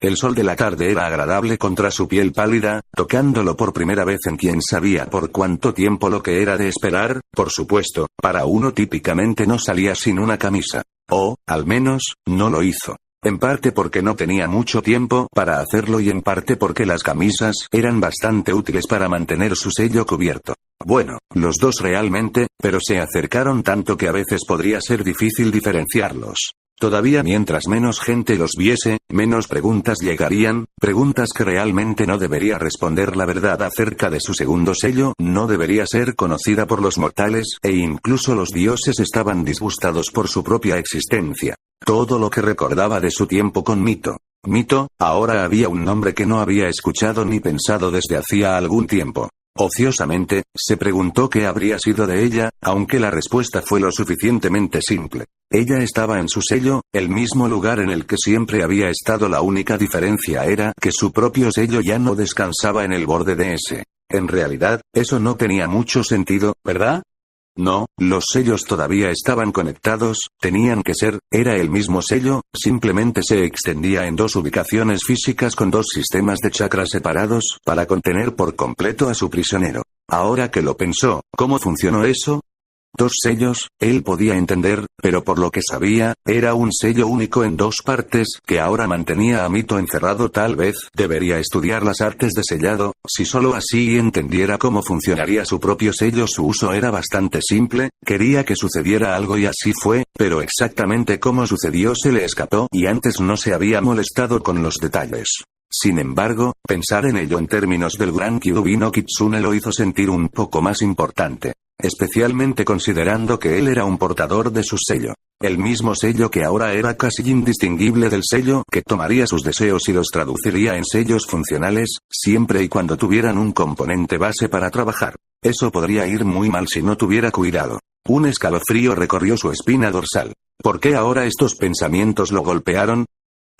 El sol de la tarde era agradable contra su piel pálida, tocándolo por primera vez en quién sabía por cuánto tiempo, lo que era de esperar, por supuesto, para uno típicamente no salía sin una camisa. O, al menos, no lo hizo. En parte porque no tenía mucho tiempo para hacerlo y en parte porque las camisas eran bastante útiles para mantener su sello cubierto. Bueno, los dos realmente, pero se acercaron tanto que a veces podría ser difícil diferenciarlos. Todavía mientras menos gente los viese, menos preguntas llegarían, preguntas que realmente no debería responder. La verdad acerca de su segundo sello no debería ser conocida por los mortales, e incluso los dioses estaban disgustados por su propia existencia. Todo lo que recordaba de su tiempo con Mito. Mito, ahora había un nombre que no había escuchado ni pensado desde hacía algún tiempo. Ociosamente, se preguntó qué habría sido de ella, aunque la respuesta fue lo suficientemente simple. Ella estaba en su sello, el mismo lugar en el que siempre había estado. La única diferencia era que su propio sello ya no descansaba en el borde de ese. En realidad, eso no tenía mucho sentido, ¿verdad? No, los sellos todavía estaban conectados, tenían que ser, era el mismo sello, simplemente se extendía en dos ubicaciones físicas con dos sistemas de chakras separados, para contener por completo a su prisionero. Ahora que lo pensó, ¿cómo funcionó eso? Dos sellos, él podía entender, pero por lo que sabía, era un sello único en dos partes, que ahora mantenía a Mito encerrado. Tal vez debería estudiar las artes de sellado, si solo así entendiera cómo funcionaría su propio sello. Su uso era bastante simple, quería que sucediera algo y así fue, pero exactamente cómo sucedió se le escapó y antes no se había molestado con los detalles. Sin embargo, pensar en ello en términos del gran Kyuubi no Kitsune lo hizo sentir un poco más importante. Especialmente considerando que él era un portador de su sello. El mismo sello que ahora era casi indistinguible del sello que tomaría sus deseos y los traduciría en sellos funcionales, siempre y cuando tuvieran un componente base para trabajar. Eso podría ir muy mal si no tuviera cuidado. Un escalofrío recorrió su espina dorsal. ¿Por qué ahora estos pensamientos lo golpearon?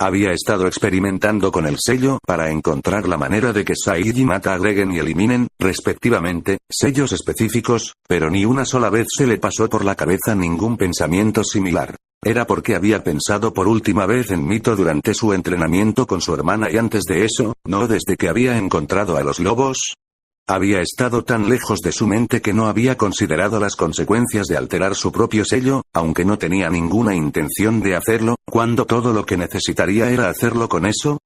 Había estado experimentando con el sello para encontrar la manera de que Said y Mata agreguen y eliminen, respectivamente, sellos específicos, pero ni una sola vez se le pasó por la cabeza ningún pensamiento similar. Era porque había pensado por última vez en Mito durante su entrenamiento con su hermana y antes de eso, no desde que había encontrado a los lobos. Había estado tan lejos de su mente que no había considerado las consecuencias de alterar su propio sello, aunque no tenía ninguna intención de hacerlo, cuando todo lo que necesitaría era hacerlo con eso.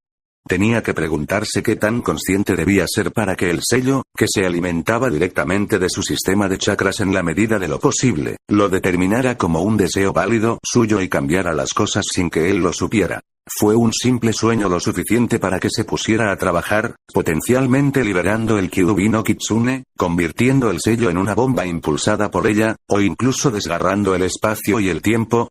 Tenía que preguntarse qué tan consciente debía ser para que el sello, que se alimentaba directamente de su sistema de chakras en la medida de lo posible, lo determinara como un deseo válido suyo y cambiara las cosas sin que él lo supiera. Fue un simple sueño lo suficiente para que se pusiera a trabajar, potencialmente liberando el Kyuubi no Kitsune, convirtiendo el sello en una bomba impulsada por ella, o incluso desgarrando el espacio y el tiempo.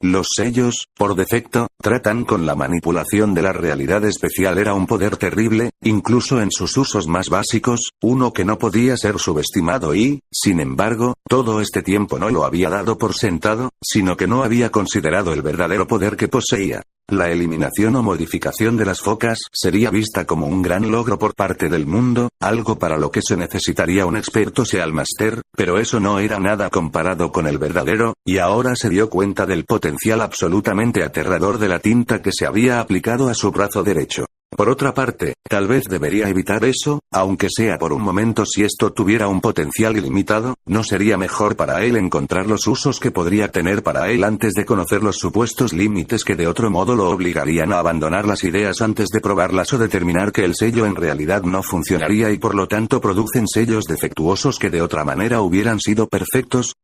Los sellos, por defecto, tratan con la manipulación de la realidad especial. Era un poder terrible, incluso en sus usos más básicos, uno que no podía ser subestimado y, sin embargo, todo este tiempo no lo había dado por sentado, sino que no había considerado el verdadero poder que poseía. La eliminación o modificación de las focas sería vista como un gran logro por parte del mundo, algo para lo que se necesitaría un experto Sealmaster, pero eso no era nada comparado con el verdadero, y ahora se dio cuenta del potencial absolutamente aterrador de la tinta que se había aplicado a su brazo derecho. Por otra parte, tal vez debería evitar eso, aunque sea por un momento. Si esto tuviera un potencial ilimitado, ¿no sería mejor para él encontrar los usos que podría tener para él antes de conocer los supuestos límites que de otro modo lo obligarían a abandonar las ideas antes de probarlas o determinar que el sello en realidad no funcionaría y por lo tanto producen sellos defectuosos que de otra manera hubieran sido perfectos?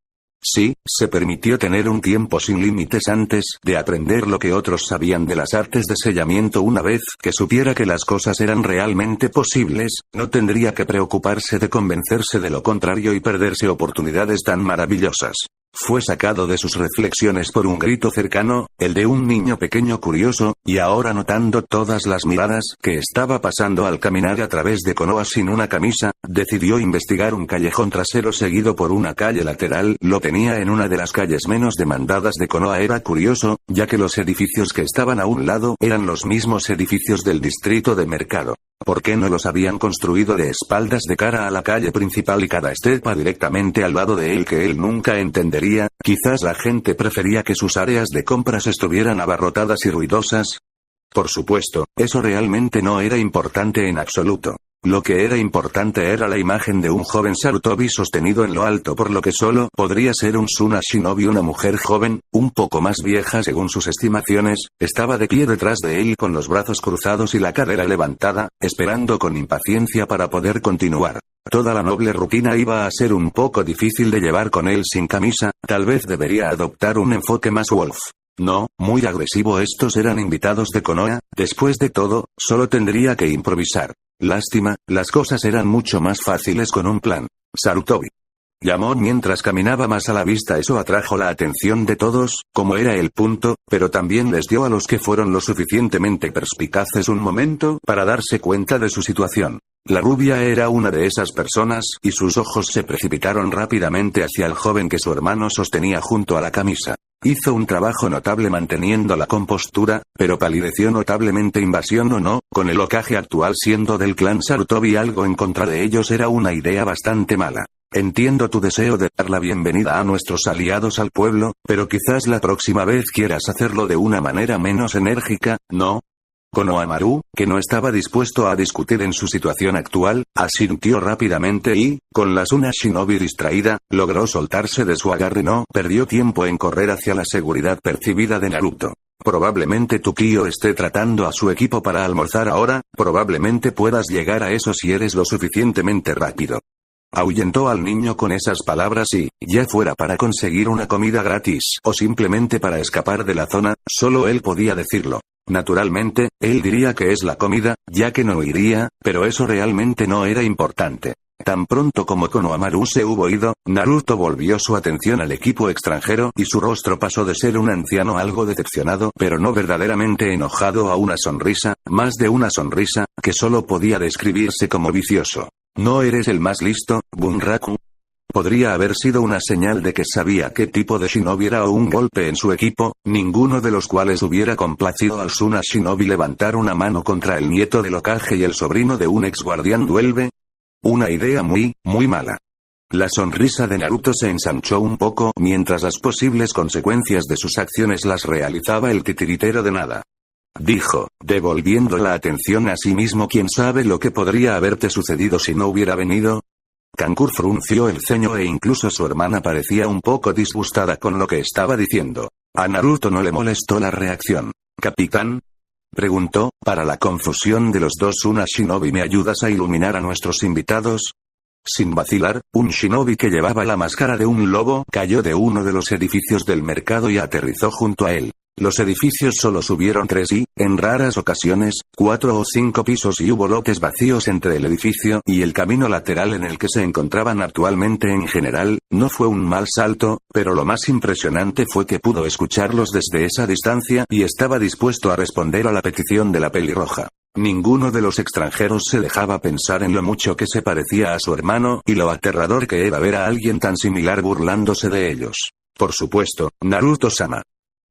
Sí, se permitió tener un tiempo sin límites antes de aprender lo que otros sabían de las artes de sellamiento. Una vez que supiera que las cosas eran realmente posibles, no tendría que preocuparse de convencerse de lo contrario y perderse oportunidades tan maravillosas. Fue sacado de sus reflexiones por un grito cercano, el de un niño pequeño curioso, y ahora notando todas las miradas que estaba pasando al caminar a través de Konoha sin una camisa, decidió investigar un callejón trasero seguido por una calle lateral. Lo tenía en una de las calles menos demandadas de Konoha. Era curioso, ya que los edificios que estaban a un lado eran los mismos edificios del distrito de mercado. ¿Por qué no los habían construido de espaldas de cara a la calle principal y cada estepa directamente al lado de él que él nunca entendería? Quizás la gente prefería que sus áreas de compras estuvieran abarrotadas y ruidosas. Por supuesto, eso realmente no era importante en absoluto. Lo que era importante era la imagen de un joven Sarutobi sostenido en lo alto, por lo que solo podría ser un Suna Shinobi. Una mujer joven, un poco más vieja según sus estimaciones, estaba de pie detrás de él con los brazos cruzados y la cadera levantada, esperando con impaciencia para poder continuar. Toda la noble rutina iba a ser un poco difícil de llevar con él sin camisa, tal vez debería adoptar un enfoque más Wolf. No, muy agresivo. Estos eran invitados de Konoha, después de todo, solo tendría que improvisar. Lástima, las cosas eran mucho más fáciles con un plan. Sarutobi llamó mientras caminaba más a la vista. Eso atrajo la atención de todos, como era el punto, pero también les dio a los que fueron lo suficientemente perspicaces un momento para darse cuenta de su situación. La rubia era una de esas personas, y sus ojos se precipitaron rápidamente hacia el joven que su hermano sostenía junto a la camisa. Hizo un trabajo notable manteniendo la compostura, pero palideció notablemente. Invasión o no, con el Hokage actual siendo del clan Sarutobi, algo en contra de ellos era una idea bastante mala. Entiendo tu deseo de dar la bienvenida a nuestros aliados al pueblo, pero quizás la próxima vez quieras hacerlo de una manera menos enérgica, ¿no? Konohamaru, que no estaba dispuesto a discutir en su situación actual, asintió rápidamente y, con la Suna Shinobi distraída, logró soltarse de su agarre. No perdió tiempo en correr hacia la seguridad percibida de Naruto. Probablemente tu tío esté tratando a su equipo para almorzar ahora, probablemente puedas llegar a eso si eres lo suficientemente rápido. Ahuyentó al niño con esas palabras y, ya fuera para conseguir una comida gratis o simplemente para escapar de la zona, solo él podía decirlo. Naturalmente, él diría que es la comida, ya que no huiría, pero eso realmente no era importante. Tan pronto como Konohamaru se hubo ido, Naruto volvió su atención al equipo extranjero y su rostro pasó de ser un anciano algo decepcionado pero no verdaderamente enojado a una sonrisa, más de una sonrisa, que solo podía describirse como vicioso. ¿No eres el más listo, Bunraku? Podría haber sido una señal de que sabía qué tipo de shinobi era o un golpe en su equipo, ninguno de los cuales hubiera complacido al Suna Shinobi levantar una mano contra el nieto del Hokage y el sobrino de un ex guardián duelve. Una idea muy mala. La sonrisa de Naruto se ensanchó un poco mientras las posibles consecuencias de sus acciones las realizaba el titiritero de nada. Dijo, devolviendo la atención a sí mismo. ¿Quién sabe lo que podría haberte sucedido si no hubiera venido? Kankuro frunció el ceño e incluso su hermana parecía un poco disgustada con lo que estaba diciendo. A Naruto no le molestó la reacción. ¿Capitán? Preguntó, para la confusión de los dos Suna Shinobi. ¿Me ayudas a iluminar a nuestros invitados? Sin vacilar, un shinobi que llevaba la máscara de un lobo cayó de uno de los edificios del mercado y aterrizó junto a él. Los edificios solo subieron 3 y, en raras ocasiones, 4 o 5 pisos y hubo lotes vacíos entre el edificio y el camino lateral en el que se encontraban actualmente. En general, no fue un mal salto, pero lo más impresionante fue que pudo escucharlos desde esa distancia y estaba dispuesto a responder a la petición de la pelirroja. Ninguno de los extranjeros se dejaba pensar en lo mucho que se parecía a su hermano y lo aterrador que era ver a alguien tan similar burlándose de ellos. Por supuesto, Naruto-sama.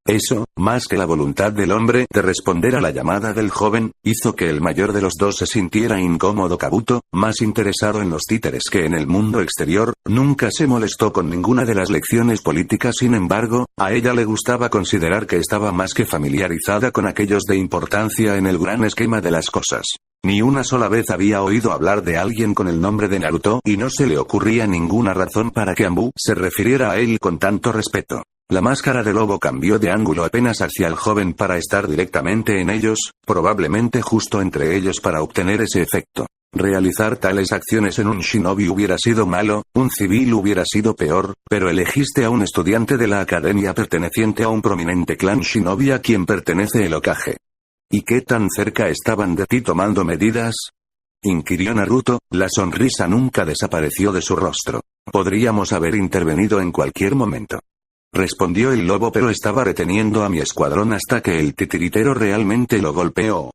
Eso, más que la voluntad del hombre de responder a la llamada del joven, hizo que el mayor de los dos se sintiera incómodo. Kabuto, más interesado en los títeres que en el mundo exterior, nunca se molestó con ninguna de las lecciones políticas. Sin embargo, a ella le gustaba considerar que estaba más que familiarizada con aquellos de importancia en el gran esquema de las cosas. Ni una sola vez había oído hablar de alguien con el nombre de Naruto y no se le ocurría ninguna razón para que Anbu se refiriera a él con tanto respeto. La máscara de lobo cambió de ángulo apenas hacia el joven para estar directamente en ellos, probablemente justo entre ellos para obtener ese efecto. Realizar tales acciones en un shinobi hubiera sido malo, un civil hubiera sido peor, pero elegiste a un estudiante de la academia perteneciente a un prominente clan shinobi a quien pertenece el Hokage. ¿Y qué tan cerca estaban de ti tomando medidas? Inquirió Naruto, la sonrisa nunca desapareció de su rostro. Podríamos haber intervenido en cualquier momento. Respondió el lobo, pero estaba reteniendo a mi escuadrón hasta que el titiritero realmente lo golpeó.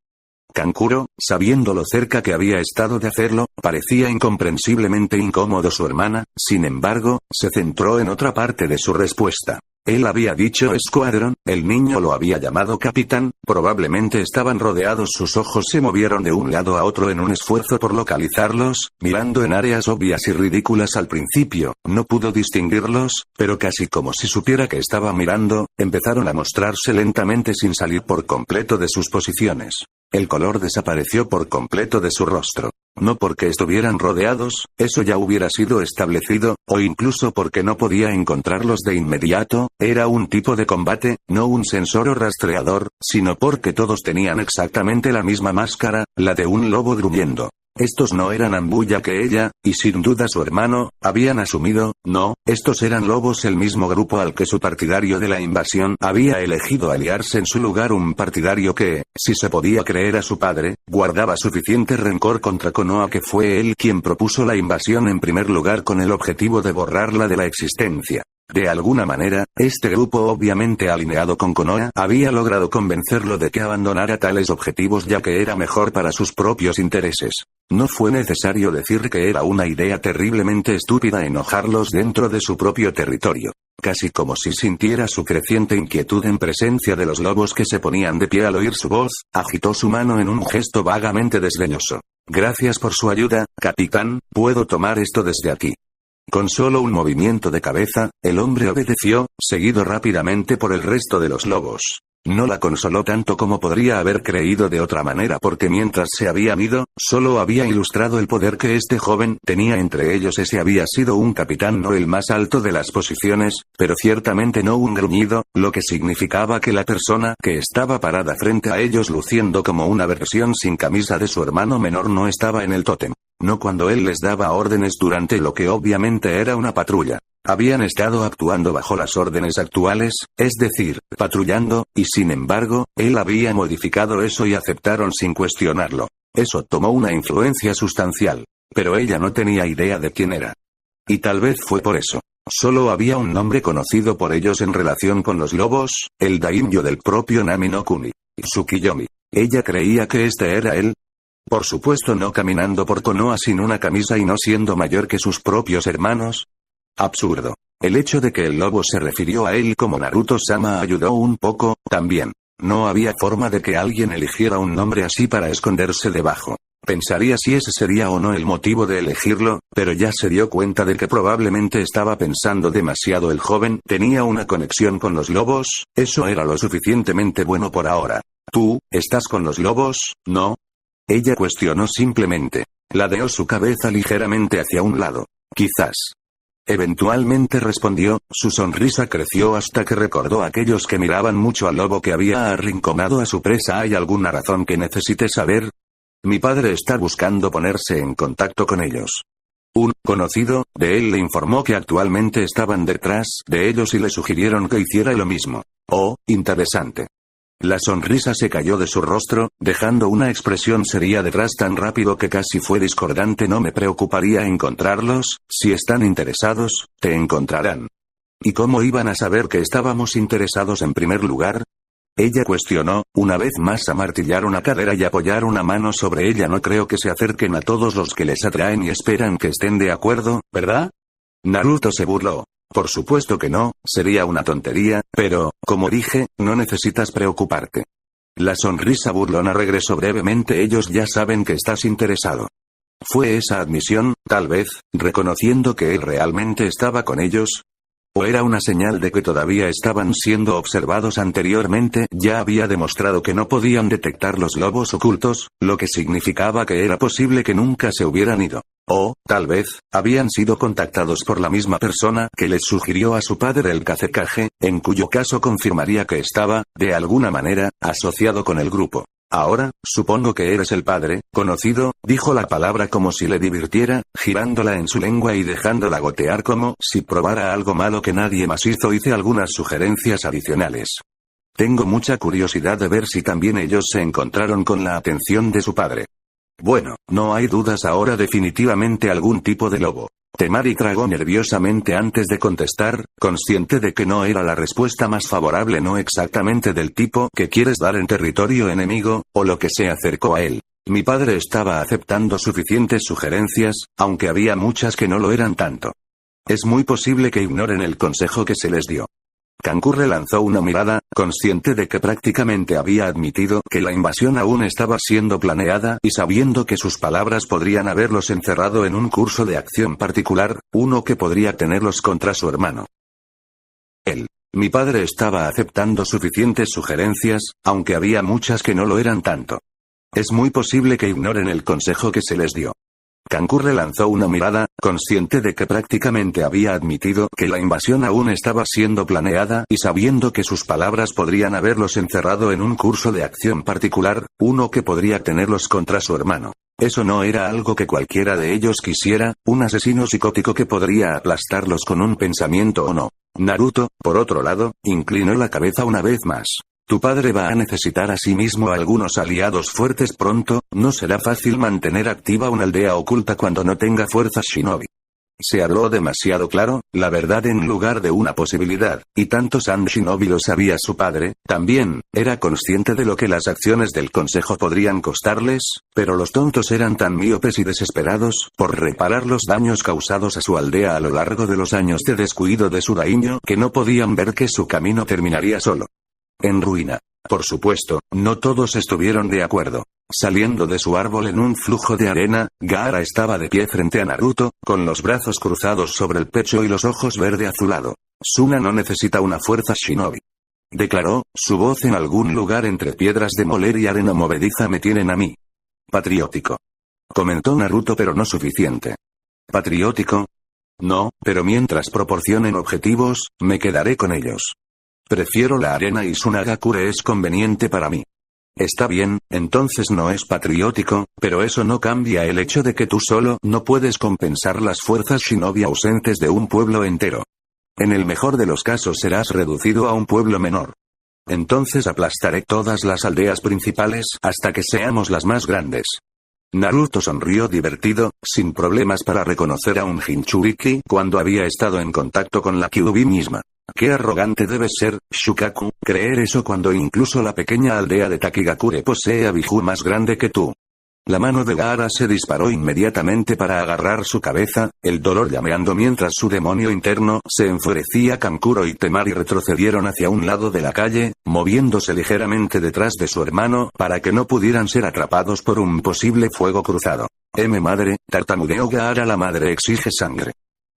Kankuro, sabiendo lo cerca que había estado de hacerlo, parecía incomprensiblemente incómodo su hermana, sin embargo, se centró en otra parte de su respuesta. Él había dicho Squadron, el niño lo había llamado capitán, probablemente estaban rodeados. Sus ojos se movieron de un lado a otro en un esfuerzo por localizarlos, mirando en áreas obvias y ridículas al principio, no pudo distinguirlos, pero casi como si supiera que estaba mirando, empezaron a mostrarse lentamente sin salir por completo de sus posiciones. El color desapareció por completo de su rostro. No porque estuvieran rodeados, eso ya hubiera sido establecido, o incluso porque no podía encontrarlos de inmediato, era un tipo de combate, no un sensor o rastreador, sino porque todos tenían exactamente la misma máscara, la de un lobo gruñendo. Estos no eran Ambuya que ella, y sin duda su hermano, habían asumido, no, estos eran lobos, el mismo grupo al que su partidario de la invasión había elegido aliarse en su lugar, un partidario que, si se podía creer a su padre, guardaba suficiente rencor contra Konoha que fue él quien propuso la invasión en primer lugar con el objetivo de borrarla de la existencia. De alguna manera, este grupo obviamente alineado con Konoha había logrado convencerlo de que abandonara tales objetivos ya que era mejor para sus propios intereses. No fue necesario decir que era una idea terriblemente estúpida enojarlos dentro de su propio territorio. Casi como si sintiera su creciente inquietud en presencia de los lobos que se ponían de pie al oír su voz, agitó su mano en un gesto vagamente desdeñoso. Gracias por su ayuda, capitán, puedo tomar esto desde aquí. Con solo un movimiento de cabeza, el hombre obedeció, seguido rápidamente por el resto de los lobos. No la consoló tanto como podría haber creído de otra manera porque mientras se habían ido, solo había ilustrado el poder que este joven tenía entre ellos. Ese había sido un capitán, no el más alto de las posiciones, pero ciertamente no un gruñido, lo que significaba que la persona que estaba parada frente a ellos luciendo como una versión sin camisa de su hermano menor no estaba en el tótem. No cuando él les daba órdenes durante lo que obviamente era una patrulla. Habían estado actuando bajo las órdenes actuales, es decir, patrullando, y sin embargo, él había modificado eso y aceptaron sin cuestionarlo. Eso tomó una influencia sustancial. Pero ella no tenía idea de quién era. Y tal vez fue por eso. Solo había un nombre conocido por ellos en relación con los lobos, el daimyo del propio Nami no Kuni. Tsukiyomi. Ella creía que este era él. Por supuesto no caminando por Konoha sin una camisa y no siendo mayor que sus propios hermanos. Absurdo. El hecho de que el lobo se refirió a él como Naruto-sama ayudó un poco, también. No había forma de que alguien eligiera un nombre así para esconderse debajo. Pensaría si ese sería o no el motivo de elegirlo, pero ya se dio cuenta de que probablemente estaba pensando demasiado. El joven tenía una conexión con los lobos, eso era lo suficientemente bueno por ahora. ¿Tú, estás con los lobos, no? Ella cuestionó simplemente. Ladeó su cabeza ligeramente hacia un lado. Quizás. Eventualmente respondió, su sonrisa creció hasta que recordó a aquellos que miraban mucho al lobo que había arrinconado a su presa. ¿Hay alguna razón que necesite saber? Mi padre está buscando ponerse en contacto con ellos. Un conocido de él le informó que actualmente estaban detrás de ellos y le sugirieron que hiciera lo mismo. Oh, interesante. La sonrisa se cayó de su rostro, dejando una expresión seria detrás tan rápido que casi fue discordante. No me preocuparía encontrarlos, si están interesados, te encontrarán. ¿Y cómo iban a saber que estábamos interesados en primer lugar? Ella cuestionó, una vez más a martillar una cadera y apoyar una mano sobre ella. No creo que se acerquen a todos los que les atraen y esperan que estén de acuerdo, ¿verdad? Naruto se burló. Por supuesto que no, sería una tontería, pero, como dije, no necesitas preocuparte. La sonrisa burlona regresó brevemente. Ellos ya saben que estás interesado. ¿Fue esa admisión, tal vez, reconociendo que él realmente estaba con ellos? ¿O era una señal de que todavía estaban siendo observados anteriormente? Ya había demostrado que no podían detectar los lobos ocultos, lo que significaba que era posible que nunca se hubieran ido. O, tal vez, habían sido contactados por la misma persona que les sugirió a su padre el Kazekage, en cuyo caso confirmaría que estaba, de alguna manera, asociado con el grupo. Ahora, supongo que eres el padre, conocido, dijo la palabra como si le divirtiera, girándola en su lengua y dejándola gotear como si probara algo malo que nadie más hizo. Hice algunas sugerencias adicionales. Tengo mucha curiosidad de ver si también ellos se encontraron con la atención de su padre. Bueno, no hay dudas ahora, definitivamente algún tipo de lobo. Temari tragó nerviosamente antes de contestar, consciente de que no era la respuesta más favorable, no exactamente del tipo que quieres dar en territorio enemigo, o lo que se acercó a él. Mi padre estaba aceptando suficientes sugerencias, aunque había muchas que no lo eran tanto. Es muy posible que ignoren el consejo que se les dio. Kankuro lanzó una mirada, consciente de que prácticamente había admitido que la invasión aún estaba siendo planeada y sabiendo que sus palabras podrían haberlos encerrado en un curso de acción particular, uno que podría tenerlos contra su hermano. Mi padre estaba aceptando suficientes sugerencias, aunque había muchas que no lo eran tanto. Es muy posible que ignoren el consejo que se les dio. Kankuro lanzó una mirada, consciente de que prácticamente había admitido que la invasión aún estaba siendo planeada y sabiendo que sus palabras podrían haberlos encerrado en un curso de acción particular, uno que podría tenerlos contra su hermano. Eso no era algo que cualquiera de ellos quisiera, un asesino psicótico que podría aplastarlos con un pensamiento o no. Naruto, por otro lado, inclinó la cabeza una vez más. Tu padre va a necesitar a sí mismo algunos aliados fuertes pronto, no será fácil mantener activa una aldea oculta cuando no tenga fuerzas shinobi. Se habló demasiado claro, la verdad en lugar de una posibilidad, y tanto San Shinobi lo sabía su padre, también, era consciente de lo que las acciones del consejo podrían costarles, pero los tontos eran tan míopes y desesperados por reparar los daños causados a su aldea a lo largo de los años de descuido de su daimyo que no podían ver que su camino terminaría solo en ruina. Por supuesto, no todos estuvieron de acuerdo. Saliendo de su árbol en un flujo de arena, Gaara estaba de pie frente a Naruto, con los brazos cruzados sobre el pecho y los ojos verde azulado. Suna no necesita una fuerza shinobi. Declaró, su voz en algún lugar entre piedras de moler y arena movediza me tienen a mí. Patriótico. Comentó Naruto, pero no suficiente. ¿Patriótico? No, pero mientras proporcionen objetivos, me quedaré con ellos. Prefiero la arena y Sunagakure es conveniente para mí. Está bien, entonces no es patriótico, pero eso no cambia el hecho de que tú solo no puedes compensar las fuerzas shinobi ausentes de un pueblo entero. En el mejor de los casos serás reducido a un pueblo menor. Entonces aplastaré todas las aldeas principales hasta que seamos las más grandes. Naruto sonrió divertido, sin problemas para reconocer a un Jinchuriki cuando había estado en contacto con la Kyuubi misma. Qué arrogante debes ser, Shukaku, creer eso cuando incluso la pequeña aldea de Takigakure posee a Biju más grande que tú. La mano de Gaara se disparó inmediatamente para agarrar su cabeza, el dolor llameando mientras su demonio interno se enfurecía. Kankuro y Temari retrocedieron hacia un lado de la calle, moviéndose ligeramente detrás de su hermano para que no pudieran ser atrapados por un posible fuego cruzado. Madre, tartamudeó Gaara, la madre exige sangre.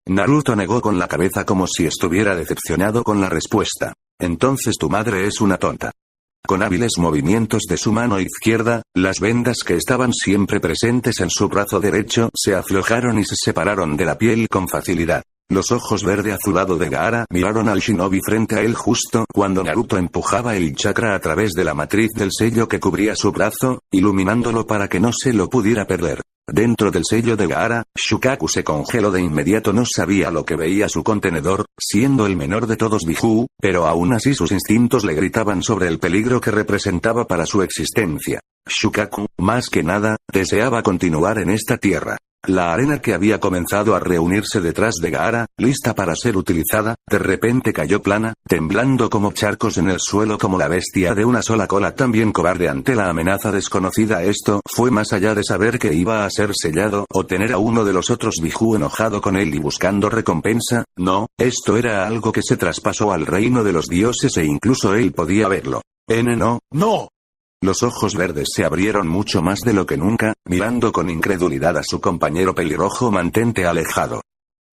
Naruto negó con la cabeza como si estuviera decepcionado con la respuesta. Entonces tu madre es una tonta. Con hábiles movimientos de su mano izquierda, las vendas que estaban siempre presentes en su brazo derecho se aflojaron y se separaron de la piel con facilidad. Los ojos verde azulado de Gaara miraron al shinobi frente a él justo cuando Naruto empujaba el chakra a través de la matriz del sello que cubría su brazo, iluminándolo para que no se lo pudiera perder. Dentro del sello de Gaara, Shukaku se congeló de inmediato. No sabía lo que veía su contenedor, siendo el menor de todos Biju, pero aún así sus instintos le gritaban sobre el peligro que representaba para su existencia. Shukaku, más que nada, deseaba continuar en esta tierra. La arena que había comenzado a reunirse detrás de Gaara, lista para ser utilizada, de repente cayó plana, temblando como charcos en el suelo como la bestia de una sola cola también cobarde ante la amenaza desconocida. Esto fue más allá de saber que iba a ser sellado o tener a uno de los otros Biju enojado con él y buscando recompensa. No, esto era algo que se traspasó al reino de los dioses e incluso él podía verlo. ¡No! Los ojos verdes se abrieron mucho más de lo que nunca, mirando con incredulidad a su compañero pelirrojo mantente alejado.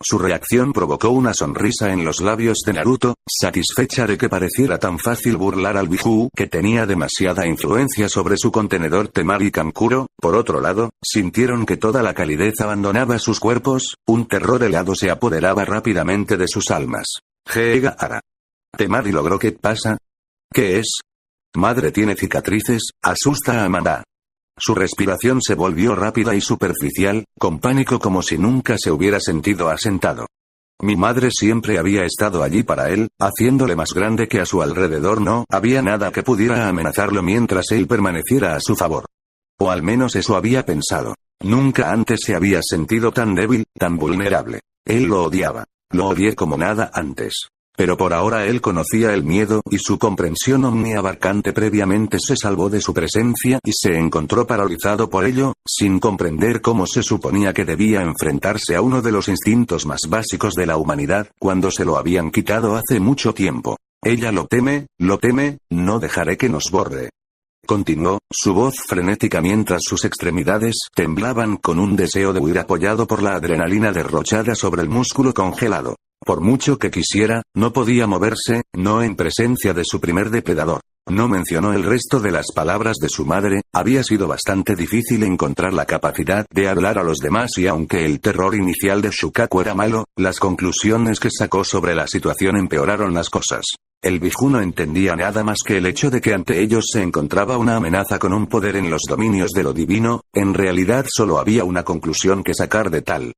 Su reacción provocó una sonrisa en los labios de Naruto, satisfecha de que pareciera tan fácil burlar al Biju que tenía demasiada influencia sobre su contenedor. Temari y Kankuro, por otro lado, sintieron que toda la calidez abandonaba sus cuerpos, un terror helado se apoderaba rápidamente de sus almas. Gaara. Temari logró. ¿Qué pasa? ¿Qué es? Madre tiene cicatrices, asusta a Amanda. Su respiración se volvió rápida y superficial, con pánico como si nunca se hubiera sentido asentado. Mi madre siempre había estado allí para él, haciéndole más grande que a su alrededor no había nada que pudiera amenazarlo mientras él permaneciera a su favor. O al menos eso había pensado. Nunca antes se había sentido tan débil, tan vulnerable. Él lo odiaba. Lo odié como nada antes. Pero por ahora él conocía el miedo y su comprensión omniabarcante previamente se salvó de su presencia y se encontró paralizado por ello, sin comprender cómo se suponía que debía enfrentarse a uno de los instintos más básicos de la humanidad, cuando se lo habían quitado hace mucho tiempo. Ella lo teme, no dejaré que nos borre. Continuó, su voz frenética mientras sus extremidades temblaban con un deseo de huir apoyado por la adrenalina derrochada sobre el músculo congelado. Por mucho que quisiera, no podía moverse, no en presencia de su primer depredador. No mencionó el resto de las palabras de su madre, había sido bastante difícil encontrar la capacidad de hablar a los demás y aunque el terror inicial de Shukaku era malo, las conclusiones que sacó sobre la situación empeoraron las cosas. El Biju no entendía nada más que el hecho de que ante ellos se encontraba una amenaza con un poder en los dominios de lo divino, en realidad solo había una conclusión que sacar de tal.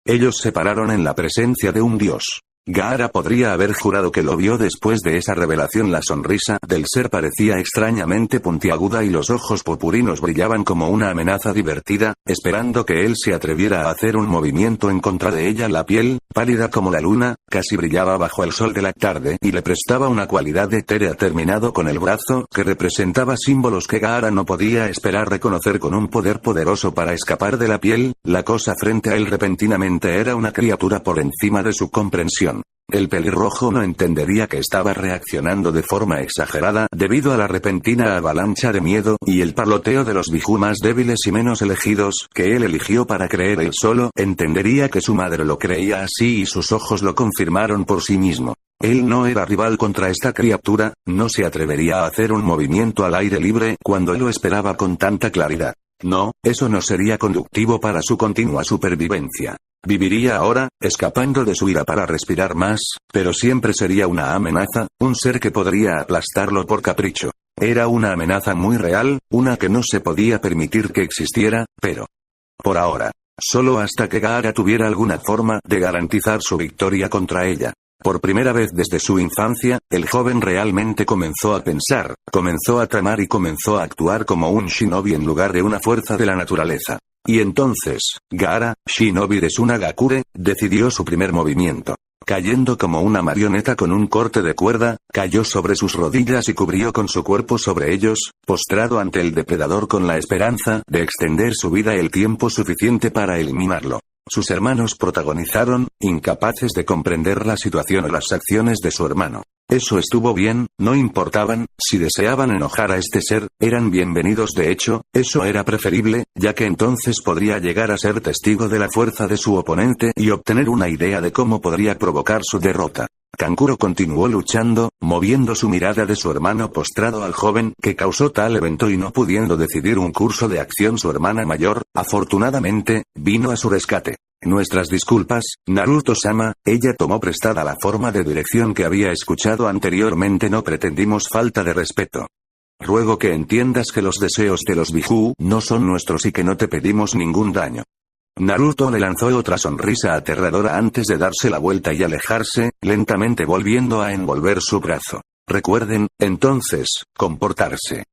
Ellos se pararon en la presencia de un dios. Gaara podría haber jurado que lo vio después de esa revelación. La sonrisa del ser parecía extrañamente puntiaguda y los ojos purpurinos brillaban como una amenaza divertida, esperando que él se atreviera a hacer un movimiento en contra de ella. La piel, pálida como la luna, casi brillaba bajo el sol de la tarde y le prestaba una cualidad etérea terminado con el brazo que representaba símbolos que Gaara no podía esperar reconocer con un poder poderoso para escapar de la piel. La cosa frente a él repentinamente era una criatura por encima de su comprensión. El pelirrojo no entendería que estaba reaccionando de forma exagerada debido a la repentina avalancha de miedo y el parloteo de los Biju más débiles y menos elegidos que él eligió para creer él solo. Entendería que su madre lo creía así y sus ojos lo confirmaron por sí mismo. Él no era rival contra esta criatura, no se atrevería a hacer un movimiento al aire libre cuando él lo esperaba con tanta claridad. No, eso no sería conductivo para su continua supervivencia. Viviría ahora, escapando de su ira para respirar más, pero siempre sería una amenaza, un ser que podría aplastarlo por capricho. Era una amenaza muy real, una que no se podía permitir que existiera, pero... por ahora. Solo hasta que Gaara tuviera alguna forma de garantizar su victoria contra ella. Por primera vez desde su infancia, el joven realmente comenzó a pensar, comenzó a tramar y comenzó a actuar como un shinobi en lugar de una fuerza de la naturaleza. Y entonces, Gaara, shinobi de Tsunagakure, decidió su primer movimiento. Cayendo como una marioneta con un corte de cuerda, cayó sobre sus rodillas y cubrió con su cuerpo sobre ellos, postrado ante el depredador con la esperanza de extender su vida el tiempo suficiente para eliminarlo. Sus hermanos protagonizaron, incapaces de comprender la situación o las acciones de su hermano. Eso estuvo bien, no importaban, si deseaban enojar a este ser, eran bienvenidos. De hecho, eso era preferible, ya que entonces podría llegar a ser testigo de la fuerza de su oponente y obtener una idea de cómo podría provocar su derrota. Kankuro continuó luchando, moviendo su mirada de su hermano postrado al joven que causó tal evento y no pudiendo decidir un curso de acción. Su hermana mayor, afortunadamente, vino a su rescate. Nuestras disculpas, Naruto-sama, ella tomó prestada la forma de dirección que había escuchado anteriormente. No pretendimos falta de respeto. Ruego que entiendas que los deseos de los Biju no son nuestros y que no te pedimos ningún daño. Naruto le lanzó otra sonrisa aterradora antes de darse la vuelta y alejarse, lentamente volviendo a envolver su brazo. Recuerden, entonces, comportarse.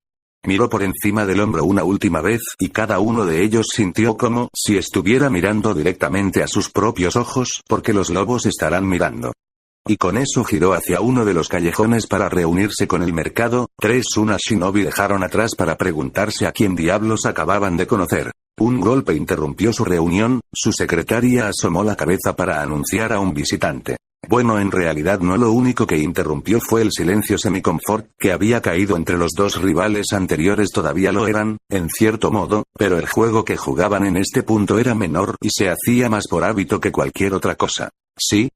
Miró por encima del hombro una última vez y cada uno de ellos sintió como si estuviera mirando directamente a sus propios ojos porque los lobos estarán mirando. Y con eso giró hacia uno de los callejones para reunirse con el mercado. 3 Una shinobi dejaron atrás para preguntarse a quién diablos acababan de conocer. Un golpe interrumpió su reunión, su secretaria asomó la cabeza para anunciar a un visitante. Bueno, en realidad no, lo único que interrumpió fue el silencio semiconfort que había caído entre los dos rivales anteriores. Todavía lo eran, en cierto modo, pero el juego que jugaban en este punto era menor y se hacía más por hábito que cualquier otra cosa. Sí,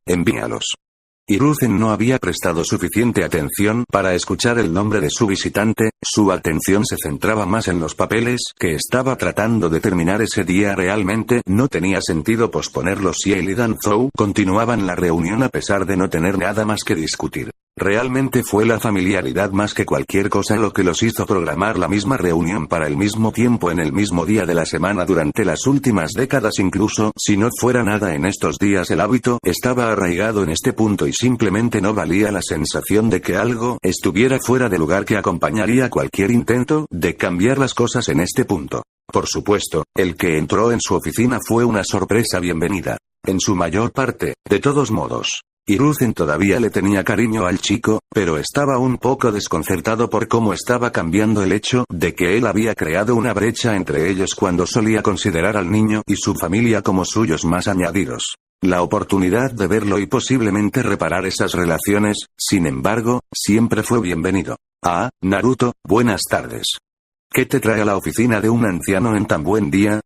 envíalos. Hiruzen no había prestado suficiente atención para escuchar el nombre de su visitante, su atención se centraba más en los papeles que estaba tratando de terminar ese día. Realmente no tenía sentido posponerlos si él y Danzou continuaban la reunión a pesar de no tener nada más que discutir. Realmente fue la familiaridad más que cualquier cosa lo que los hizo programar la misma reunión para el mismo tiempo en el mismo día de la semana durante las últimas décadas. Incluso si no fuera nada en estos días, el hábito estaba arraigado en este punto y simplemente no valía la sensación de que algo estuviera fuera de lugar que acompañaría cualquier intento de cambiar las cosas en este punto. Por supuesto, el que entró en su oficina fue una sorpresa bienvenida. en su mayor parte, de todos modos. Hiruzen todavía le tenía cariño al chico, pero estaba un poco desconcertado por cómo estaba cambiando el hecho de que él había creado una brecha entre ellos cuando solía considerar al niño y su familia como suyos más añadidos. La oportunidad de verlo y posiblemente reparar esas relaciones, sin embargo, siempre fue bienvenido. Ah, Naruto, buenas tardes. ¿Qué te trae a la oficina de un anciano en tan buen día?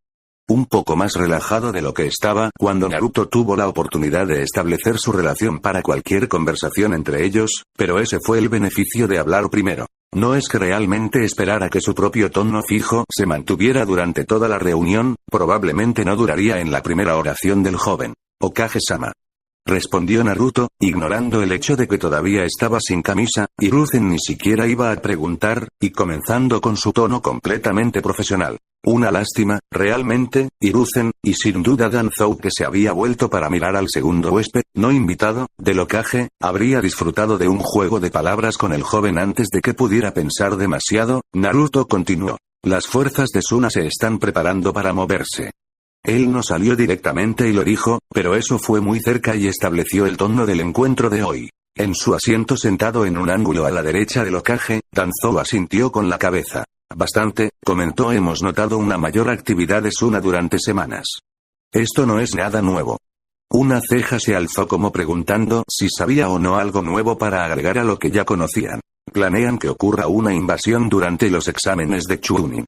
Un poco más relajado de lo que estaba cuando Naruto tuvo la oportunidad de establecer su relación para cualquier conversación entre ellos, pero ese fue el beneficio de hablar primero. No es que realmente esperara que su propio tono fijo se mantuviera durante toda la reunión, probablemente no duraría en la primera oración del joven. Okage-sama. Respondió Naruto, ignorando el hecho de que todavía estaba sin camisa, Hiruzen ni siquiera iba a preguntar, y comenzando con su tono completamente profesional. Una lástima, realmente, Hiruzen, y sin duda Danzou que se había vuelto para mirar al segundo huésped, no invitado, del Hokage, habría disfrutado de un juego de palabras con el joven antes de que pudiera pensar demasiado. Naruto continuó. Las fuerzas de Suna se están preparando para moverse. Él no salió directamente y lo dijo, pero eso fue muy cerca y estableció el tono del encuentro de hoy. En su asiento sentado en un ángulo a la derecha del Hokage, Danzou asintió con la cabeza. Bastante, comentó, hemos notado una mayor actividad de Suna durante semanas. Esto no es nada nuevo. Una ceja se alzó como preguntando si sabía o no algo nuevo para agregar a lo que ya conocían. Planean que ocurra una invasión durante los exámenes de Chunin.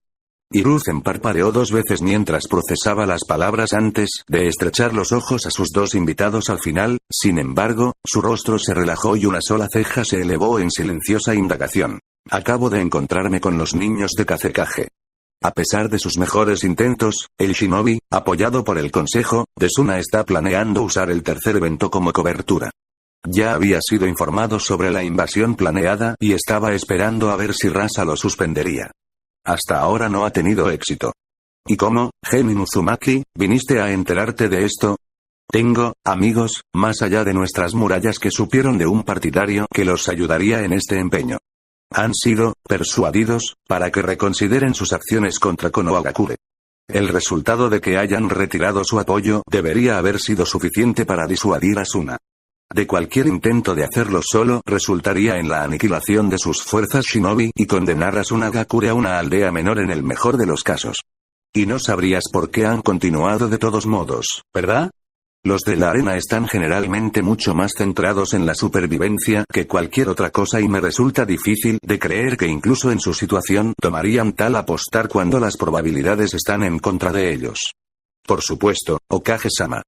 Hiruzen parpadeó 2 veces mientras procesaba las palabras antes de estrechar los ojos a sus 2 invitados al final, sin embargo, su rostro se relajó y una sola ceja se elevó en silenciosa indagación. Acabo de encontrarme con los niños de Kazekage. A pesar de sus mejores intentos, el shinobi, apoyado por el consejo, de Suna está planeando usar el tercer evento como cobertura. Ya había sido informado sobre la invasión planeada y estaba esperando a ver si Rasa lo suspendería. Hasta ahora no ha tenido éxito. ¿Y cómo, Genin Uzumaki, viniste a enterarte de esto? Tengo, amigos, más allá de nuestras murallas que supieron de un partidario que los ayudaría en este empeño. Han sido persuadidos para que reconsideren sus acciones contra Konohagakure. El resultado de que hayan retirado su apoyo debería haber sido suficiente para disuadir a Suna. De cualquier intento de hacerlo solo resultaría en la aniquilación de sus fuerzas shinobi y condenar a Sunagakure a una aldea menor en el mejor de los casos. Y no sabrías por qué han continuado de todos modos, ¿verdad? Los de la arena están generalmente mucho más centrados en la supervivencia que cualquier otra cosa y me resulta difícil de creer que incluso en su situación tomarían tal apostar cuando las probabilidades están en contra de ellos. Por supuesto, Okage-sama.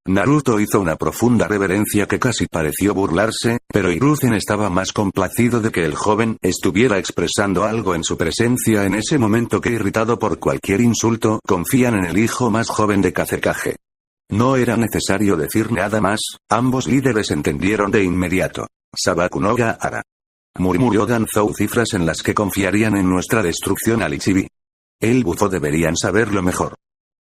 Naruto hizo una profunda reverencia que casi pareció burlarse, pero Hiruzen estaba más complacido de que el joven estuviera expresando algo en su presencia en ese momento que irritado por cualquier insulto, confían en el hijo más joven de Kazekage. No era necesario decir nada más, ambos líderes entendieron de inmediato. Sabaku no Gaara. Murmuró Danzou, cifras en las que confiarían en nuestra destrucción al Ichibi. El bufo deberían saberlo mejor.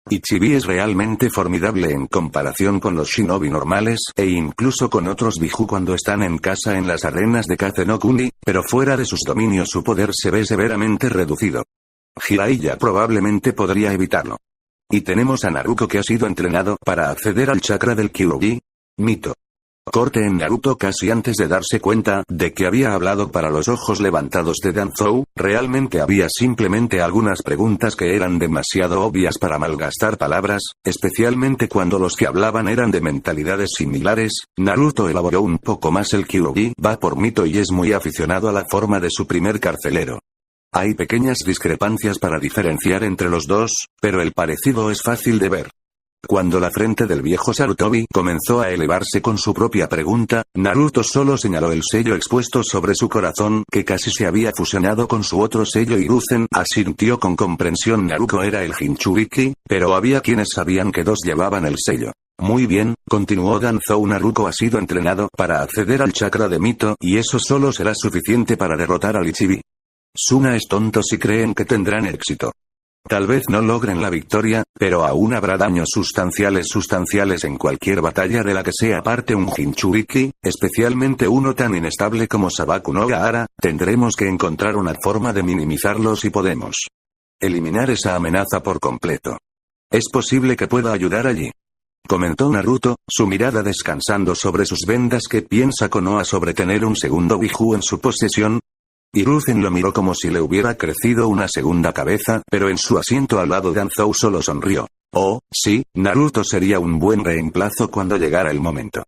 Ichibi es realmente formidable en comparación con los shinobi normales e incluso con otros biju cuando están en casa en las arenas de Kaze no Kuni, pero fuera de sus dominios su poder se ve severamente reducido. Jiraiya probablemente podría evitarlo. Y tenemos a Naruto que ha sido entrenado para acceder al chakra del Kyuubi. Mito. Corte en Naruto casi antes de darse cuenta de que había hablado para los ojos levantados de Danzou, realmente había simplemente algunas preguntas que eran demasiado obvias para malgastar palabras, especialmente cuando los que hablaban eran de mentalidades similares. Naruto elaboró un poco más el Kyuubi, va por Mito y es muy aficionado a la forma de su primer carcelero. Hay pequeñas discrepancias para diferenciar entre los dos, pero el parecido es fácil de ver. Cuando la frente del viejo Sarutobi comenzó a elevarse con su propia pregunta, Naruto solo señaló el sello expuesto sobre su corazón que casi se había fusionado con su otro sello. Hiruzen asintió con comprensión. Naruto era el Jinchuriki, pero había quienes sabían que 2 llevaban el sello. Muy bien, continuó Danzou, Naruto ha sido entrenado para acceder al chakra de Mito y eso solo será suficiente para derrotar al Ichibi. Suna es tonto si creen que tendrán éxito. Tal vez no logren la victoria, pero aún habrá daños sustanciales en cualquier batalla de la que sea parte un Jinchuriki, especialmente uno tan inestable como Sabaku no Gaara. Tendremos que encontrar una forma de minimizarlo si podemos eliminar esa amenaza por completo. Es posible que pueda ayudar allí. comentó Naruto, su mirada descansando sobre sus vendas. ¿Qué piensa Konoha sobre tener un segundo Biju en su posesión? Hiruzen lo miró como si le hubiera crecido una segunda cabeza, pero en su asiento al lado de Anzou solo sonrió. Oh, sí, Naruto sería un buen reemplazo cuando llegara el momento.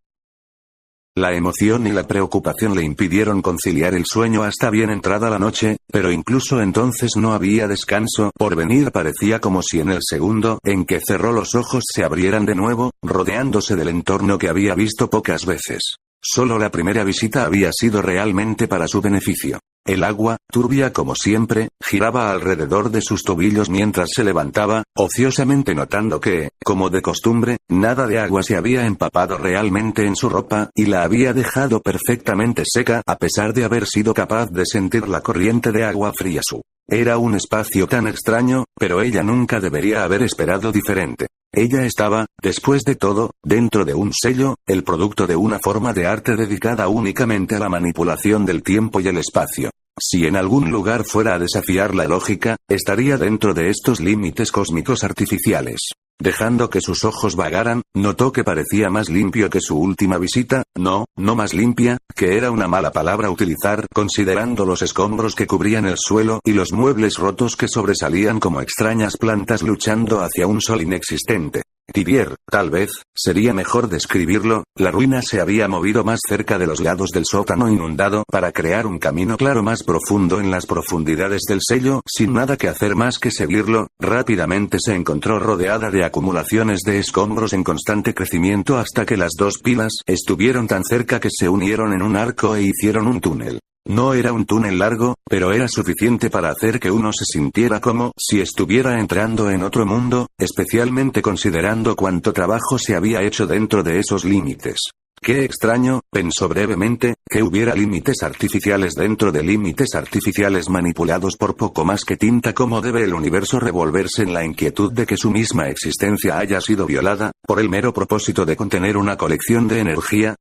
La emoción y la preocupación le impidieron conciliar el sueño hasta bien entrada la noche, pero incluso entonces no había descanso por venir. Parecía como si en el segundo en que cerró los ojos se abrieran de nuevo, rodeándose del entorno que había visto pocas veces. Solo la primera visita había sido realmente para su beneficio. El agua, turbia como siempre, giraba alrededor de sus tobillos mientras se levantaba, ociosamente notando que, como de costumbre, nada de agua se había empapado realmente en su ropa, y la había dejado perfectamente seca a pesar de haber sido capaz de sentir la corriente de agua fría. Era un espacio tan extraño, pero ella nunca debería haber esperado diferente. Ella estaba, después de todo, dentro de un sello, el producto de una forma de arte dedicada únicamente a la manipulación del tiempo y el espacio. Si en algún lugar fuera a desafiar la lógica, estaría dentro de estos límites cósmicos artificiales. Dejando que sus ojos vagaran, notó que parecía más limpio que su última visita, no más limpia, que era una mala palabra utilizar considerando los escombros que cubrían el suelo y los muebles rotos que sobresalían como extrañas plantas luchando hacia un sol inexistente. Tibier, tal vez, sería mejor describirlo, la ruina se había movido más cerca de los lados del sótano inundado para crear un camino claro más profundo en las profundidades del sello. Sin nada que hacer más que seguirlo, rápidamente se encontró rodeada de acumulaciones de escombros en constante crecimiento hasta que las dos pilas estuvieron tan cerca que se unieron en un arco e hicieron un túnel. No era un túnel largo, pero era suficiente para hacer que uno se sintiera como si estuviera entrando en otro mundo, especialmente considerando cuánto trabajo se había hecho dentro de esos límites. Qué extraño, pensó brevemente, que hubiera límites artificiales dentro de límites artificiales manipulados por poco más que tinta. ¿Cómo debe el universo revolverse en la inquietud de que su misma existencia haya sido violada, por el mero propósito de contener una colección de energía?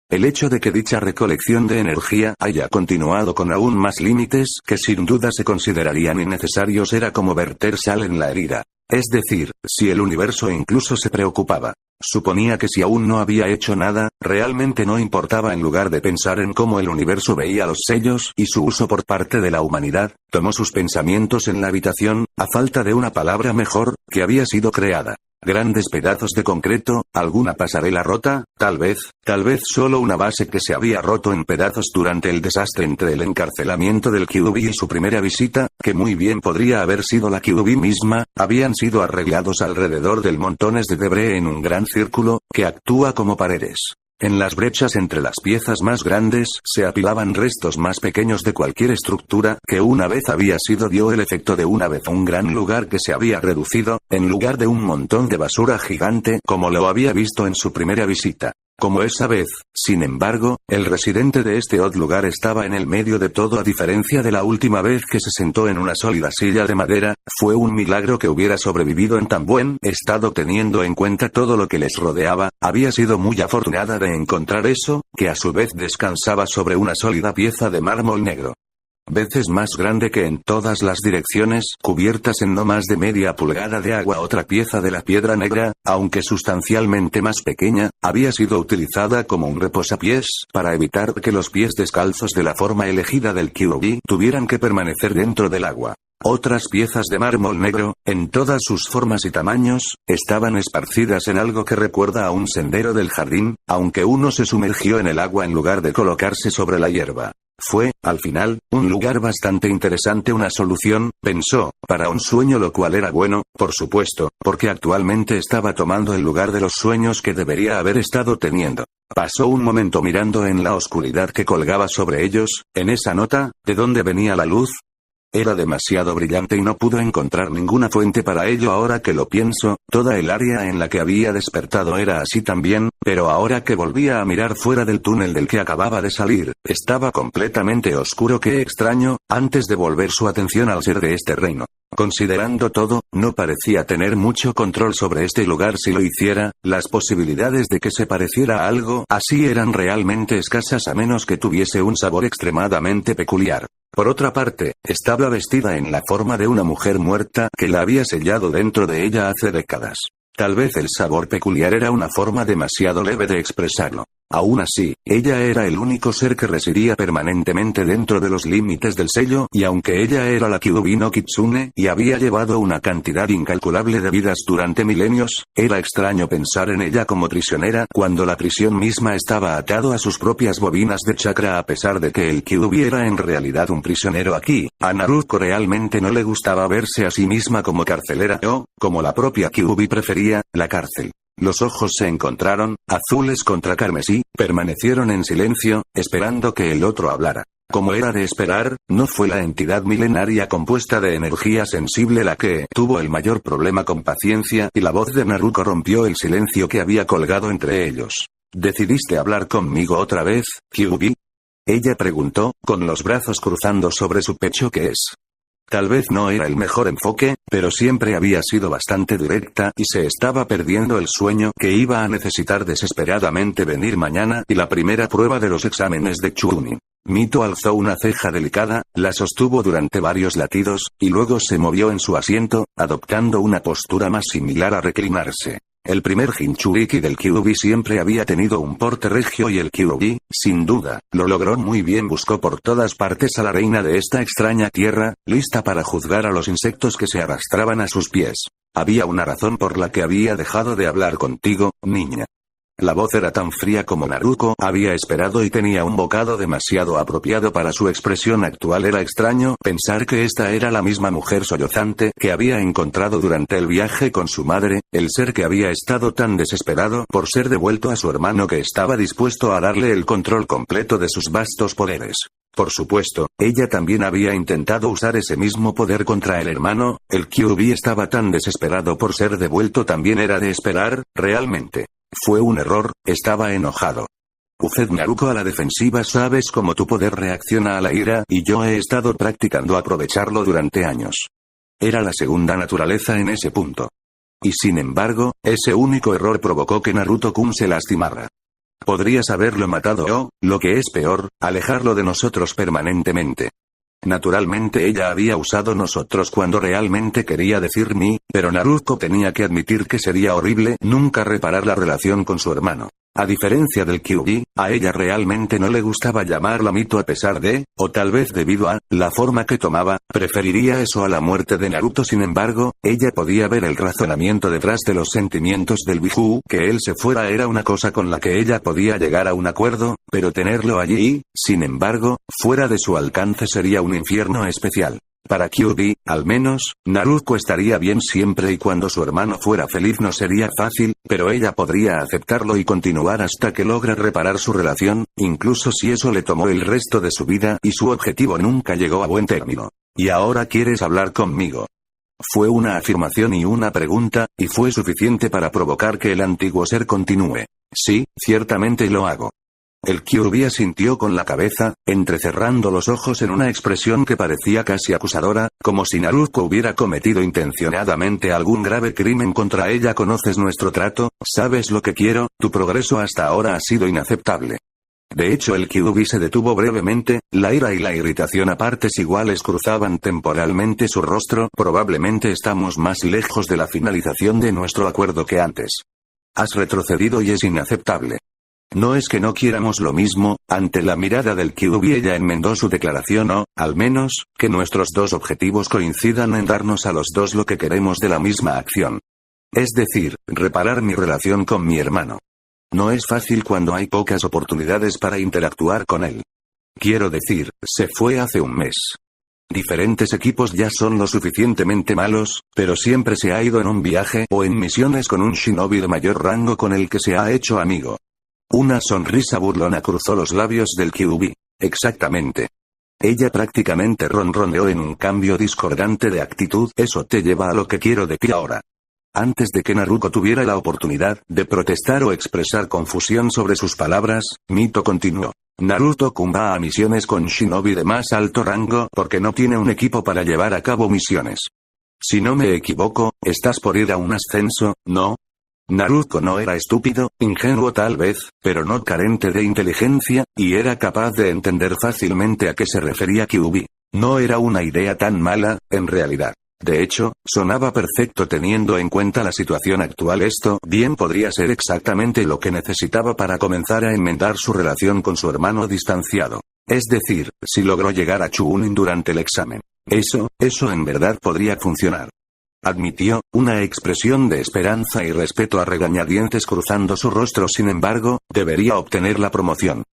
El hecho de que dicha recolección de energía haya continuado con aún más límites que sin duda se considerarían innecesarios era como verter sal en la herida. Es decir, si el universo incluso se preocupaba. Suponía que si aún no había hecho nada, realmente no importaba. En lugar de pensar en cómo el universo veía los sellos y su uso por parte de la humanidad, tomó sus pensamientos en la habitación, a falta de una palabra mejor, que había sido creada. Grandes pedazos de concreto, alguna pasarela rota, tal vez solo una base que se había roto en pedazos durante el desastre entre el encarcelamiento del Kyuubi y su primera visita, que muy bien podría haber sido la Kyuubi misma, habían sido arreglados alrededor del montones de debris en un gran círculo, que actúa como paredes. En las brechas entre las piezas más grandes se apilaban restos más pequeños de cualquier estructura que una vez había sido. Dio el efecto de una vez un gran lugar que se había reducido, en lugar de un montón de basura gigante como lo había visto en su primera visita. Como esa vez, sin embargo, el residente de este odd lugar estaba en el medio de todo. A diferencia de la última vez que se sentó en una sólida silla de madera, fue un milagro que hubiera sobrevivido en tan buen estado teniendo en cuenta todo lo que les rodeaba. Había sido muy afortunada de encontrar eso, que a su vez descansaba sobre una sólida pieza de mármol negro. Veces más grande que en todas las direcciones, cubiertas en no más de media pulgada de agua. Otra pieza de la piedra negra, aunque sustancialmente más pequeña, había sido utilizada como un reposapiés, para evitar que los pies descalzos de la forma elegida del Kyuubi tuvieran que permanecer dentro del agua. Otras piezas de mármol negro, en todas sus formas y tamaños, estaban esparcidas en algo que recuerda a un sendero del jardín, aunque uno se sumergió en el agua en lugar de colocarse sobre la hierba. Fue, al final, un lugar bastante interesante. Una solución, pensó, para un sueño, lo cual era bueno, por supuesto, porque actualmente estaba tomando el lugar de los sueños que debería haber estado teniendo. Pasó un momento mirando en la oscuridad que colgaba sobre ellos. En esa nota, ¿de dónde venía la luz? Era demasiado brillante y no pudo encontrar ninguna fuente para ello. Ahora que lo pienso, toda el área en la que había despertado era así también, pero ahora que volvía a mirar fuera del túnel del que acababa de salir, estaba completamente oscuro. Qué extraño, antes de volver su atención al ser de este reino. Considerando todo, no parecía tener mucho control sobre este lugar. Si lo hiciera, las posibilidades de que se pareciera a algo así eran realmente escasas a menos que tuviese un sabor extremadamente peculiar. Por otra parte, estaba vestida en la forma de una mujer muerta que la había sellado dentro de ella hace décadas. Tal vez el sabor peculiar era una forma demasiado leve de expresarlo. Aún así, ella era el único ser que residía permanentemente dentro de los límites del sello, y aunque ella era la Kyuubi no Kitsune, y había llevado una cantidad incalculable de vidas durante milenios, era extraño pensar en ella como prisionera cuando la prisión misma estaba atado a sus propias bobinas de chakra. A pesar de que el Kyuubi era en realidad un prisionero aquí, a Naruto realmente no le gustaba verse a sí misma como carcelera o, como la propia Kyuubi prefería, la cárcel. Los ojos se encontraron, azules contra carmesí, permanecieron en silencio, esperando que el otro hablara. Como era de esperar, no fue la entidad milenaria compuesta de energía sensible la que tuvo el mayor problema con paciencia, y la voz de Naruto rompió el silencio que había colgado entre ellos. ¿Decidiste hablar conmigo otra vez, Kyuubi? Ella preguntó, con los brazos cruzando sobre su pecho. ¿Qué es? Tal vez no era el mejor enfoque, pero siempre había sido bastante directa y se estaba perdiendo el sueño que iba a necesitar desesperadamente venir mañana y la primera prueba de los exámenes de Chunin. Mito alzó una ceja delicada, la sostuvo durante varios latidos, y luego se movió en su asiento, adoptando una postura más similar a reclinarse. El primer Jinchuriki del Kyuubi siempre había tenido un porte regio y el Kyuubi, sin duda, lo logró muy bien. Buscó por todas partes a la reina de esta extraña tierra, lista para juzgar a los insectos que se arrastraban a sus pies. Había una razón por la que había dejado de hablar contigo, niña. La voz era tan fría como Naruto había esperado y tenía un bocado demasiado apropiado para su expresión actual. Era extraño pensar que esta era la misma mujer sollozante que había encontrado durante el viaje con su madre, el ser que había estado tan desesperado por ser devuelto a su hermano que estaba dispuesto a darle el control completo de sus vastos poderes. Por supuesto, ella también había intentado usar ese mismo poder contra el hermano. El Kyuubi estaba tan desesperado por ser devuelto. También era de esperar, realmente. Fue un error, estaba enojado. Usted Naruto a la defensiva. Sabes cómo tu poder reacciona a la ira, y yo he estado practicando aprovecharlo durante años. Era la segunda naturaleza en ese punto. Y sin embargo, ese único error provocó que Naruto-kun se lastimara. Podrías haberlo matado o, lo que es peor, alejarlo de nosotros permanentemente. Naturalmente ella había usado nosotros cuando realmente quería decir mí, pero Naruto tenía que admitir que sería horrible nunca reparar la relación con su hermano. A diferencia del Kyuubi, a ella realmente no le gustaba llamarla Mito a pesar de, o tal vez debido a, la forma que tomaba, preferiría eso a la muerte de Naruto. Sin embargo, ella podía ver el razonamiento detrás de los sentimientos del Biju. Que él se fuera era una cosa con la que ella podía llegar a un acuerdo, pero tenerlo allí, sin embargo, fuera de su alcance sería un infierno especial. Para Kyuubi, al menos, Naruto estaría bien siempre y cuando su hermano fuera feliz. No sería fácil, pero ella podría aceptarlo y continuar hasta que logra reparar su relación, incluso si eso le tomó el resto de su vida y su objetivo nunca llegó a buen término. ¿Y ahora quieres hablar conmigo? Fue una afirmación y una pregunta, y fue suficiente para provocar que el antiguo ser continúe. Sí, ciertamente lo hago. El Kyuubi asintió con la cabeza, entrecerrando los ojos en una expresión que parecía casi acusadora, como si Naruto hubiera cometido intencionadamente algún grave crimen contra ella. ¿Conoces nuestro trato? ¿Sabes lo que quiero? Tu progreso hasta ahora ha sido inaceptable. De hecho, el Kyuubi se detuvo brevemente, la ira y la irritación a partes iguales cruzaban temporalmente su rostro. Probablemente estamos más lejos de la finalización de nuestro acuerdo que antes. Has retrocedido y es inaceptable. No es que no quieramos lo mismo. Ante la mirada del Kyuubi ella enmendó su declaración o, al menos, que nuestros dos objetivos coincidan en darnos a los dos lo que queremos de la misma acción. Es decir, reparar mi relación con mi hermano. No es fácil cuando hay pocas oportunidades para interactuar con él. Quiero decir, se fue hace un mes. Diferentes equipos ya son lo suficientemente malos, pero siempre se ha ido en un viaje o en misiones con un shinobi de mayor rango con el que se ha hecho amigo. Una sonrisa burlona cruzó los labios del Kyuubi. Exactamente. Ella prácticamente ronroneó en un cambio discordante de actitud. Eso te lleva a lo que quiero de ti ahora. Antes de que Naruto tuviera la oportunidad de protestar o expresar confusión sobre sus palabras, Mito continuó. Naruto-kun va a misiones con shinobi de más alto rango porque no tiene un equipo para llevar a cabo misiones. Si no me equivoco, estás por ir a un ascenso, ¿no? Naruto no era estúpido, ingenuo tal vez, pero no carente de inteligencia, y era capaz de entender fácilmente a qué se refería Kyuubi. No era una idea tan mala, en realidad. De hecho, sonaba perfecto teniendo en cuenta la situación actual. Esto bien podría ser exactamente lo que necesitaba para comenzar a enmendar su relación con su hermano distanciado. Es decir, si logró llegar a Chunin durante el examen. Eso en verdad podría funcionar. Admitió, una expresión de esperanza y respeto a regañadientes cruzando su rostro. Sin embargo, debería obtener la promoción.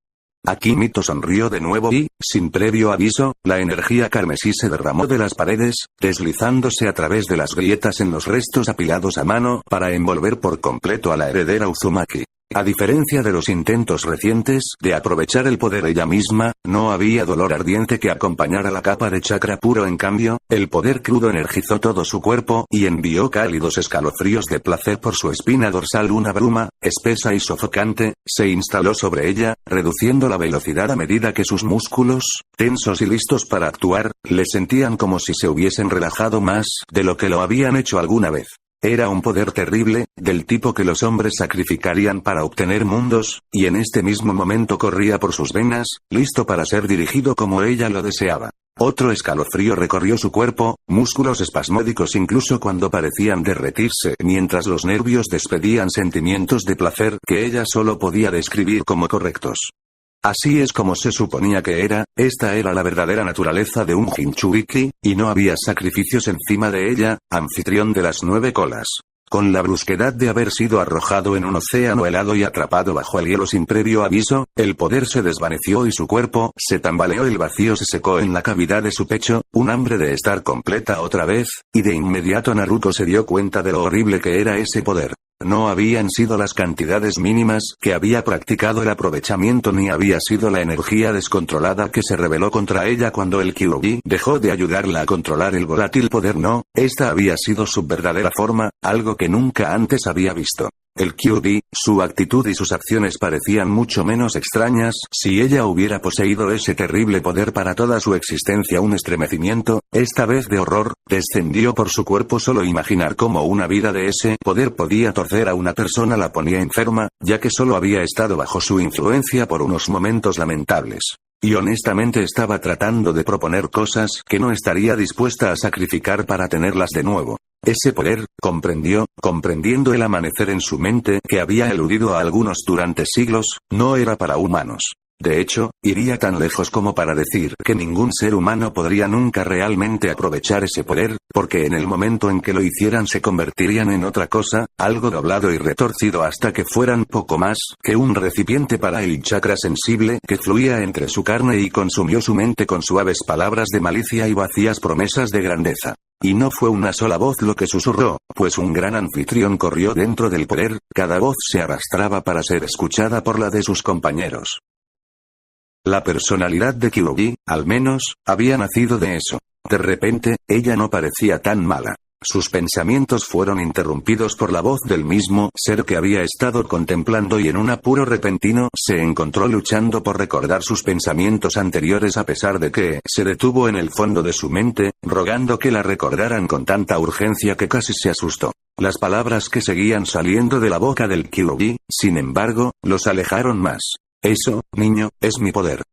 Aquí Mito sonrió de nuevo y, sin previo aviso, la energía carmesí se derramó de las paredes, deslizándose a través de las grietas en los restos apilados a mano para envolver por completo a la heredera Uzumaki. A diferencia de los intentos recientes de aprovechar el poder ella misma, no había dolor ardiente que acompañara la capa de chakra puro. En cambio, el poder crudo energizó todo su cuerpo y envió cálidos escalofríos de placer por su espina dorsal. Una bruma, espesa y sofocante, se instaló sobre ella, reduciendo la velocidad a medida que sus músculos, tensos y listos para actuar, le sentían como si se hubiesen relajado más de lo que lo habían hecho alguna vez. Era un poder terrible, del tipo que los hombres sacrificarían para obtener mundos, y en este mismo momento corría por sus venas, listo para ser dirigido como ella lo deseaba. Otro escalofrío recorrió su cuerpo, músculos espasmódicos incluso cuando parecían derretirse, mientras los nervios despedían sentimientos de placer que ella solo podía describir como correctos. Así es como se suponía que era, esta era la verdadera naturaleza de un Jinchuriki, y no había sacrificios encima de ella, anfitrión de las 9 colas. Con la brusquedad de haber sido arrojado en un océano helado y atrapado bajo el hielo sin previo aviso, el poder se desvaneció y su cuerpo se tambaleó. El vacío se secó en la cavidad de su pecho, un hambre de estar completa otra vez, y de inmediato Naruto se dio cuenta de lo horrible que era ese poder. No habían sido las cantidades mínimas que había practicado el aprovechamiento, ni había sido la energía descontrolada que se rebeló contra ella cuando el Kyuubi dejó de ayudarla a controlar el volátil poder. No, esta había sido su verdadera forma, algo que nunca antes había visto. El Kyuubi, su actitud y sus acciones parecían mucho menos extrañas si ella hubiera poseído ese terrible poder para toda su existencia. Un estremecimiento, esta vez de horror, descendió por su cuerpo. Solo imaginar cómo una vida de ese poder podía torcer a una persona la ponía enferma, ya que solo había estado bajo su influencia por unos momentos lamentables. Y honestamente estaba tratando de proponer cosas que no estaría dispuesta a sacrificar para tenerlas de nuevo. Ese poder, comprendiendo el amanecer en su mente que había eludido a algunos durante siglos, no era para humanos. De hecho, iría tan lejos como para decir que ningún ser humano podría nunca realmente aprovechar ese poder, porque en el momento en que lo hicieran se convertirían en otra cosa, algo doblado y retorcido hasta que fueran poco más que un recipiente para el chakra sensible que fluía entre su carne y consumió su mente con suaves palabras de malicia y vacías promesas de grandeza. Y no fue una sola voz lo que susurró, pues un gran anfitrión corrió dentro del poder, cada voz se arrastraba para ser escuchada por la de sus compañeros. La personalidad de Kyuubi, al menos, había nacido de eso. De repente, ella no parecía tan mala. Sus pensamientos fueron interrumpidos por la voz del mismo ser que había estado contemplando y en un apuro repentino se encontró luchando por recordar sus pensamientos anteriores a pesar de que se detuvo en el fondo de su mente, rogando que la recordaran con tanta urgencia que casi se asustó. Las palabras que seguían saliendo de la boca del Kyuubi, sin embargo, los alejaron más. Eso, niño, es mi poder.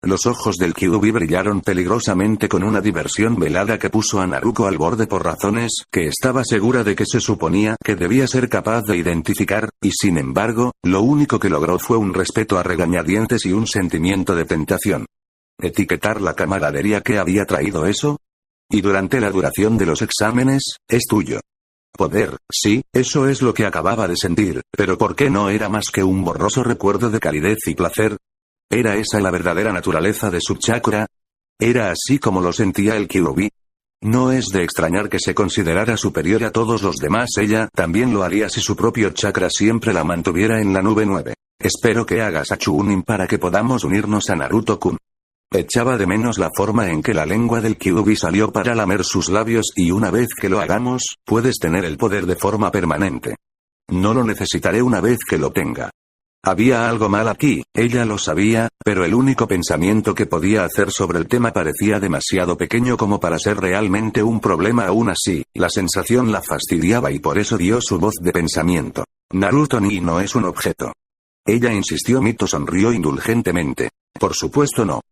Los ojos del Kyuubi brillaron peligrosamente con una diversión velada que puso a Naruto al borde por razones que estaba segura de que se suponía que debía ser capaz de identificar, y sin embargo, lo único que logró fue un respeto a regañadientes y un sentimiento de tentación. ¿Etiquetar la camaradería que había traído eso? Y durante la duración de los exámenes, es tuyo. Poder, sí, eso es lo que acababa de sentir, pero ¿por qué no era más que un borroso recuerdo de calidez y placer? ¿Era esa la verdadera naturaleza de su chakra? ¿Era así como lo sentía el Kyuubi? No es de extrañar que se considerara superior a todos los demás. Ella también lo haría si su propio chakra siempre la mantuviera en la nube 9. Espero que hagas a Chunin para que podamos unirnos a Naruto-kun. Echaba de menos la forma en que la lengua del Kyuubi salió para lamer sus labios y una vez que lo hagamos, puedes tener el poder de forma permanente. No lo necesitaré una vez que lo tenga. Había algo mal aquí, ella lo sabía, pero el único pensamiento que podía hacer sobre el tema parecía demasiado pequeño como para ser realmente un problema. Aún así, la sensación la fastidiaba y por eso dio su voz de pensamiento. Naruto ni no es un objeto. Ella insistió. Mito sonrió indulgentemente. Por supuesto no.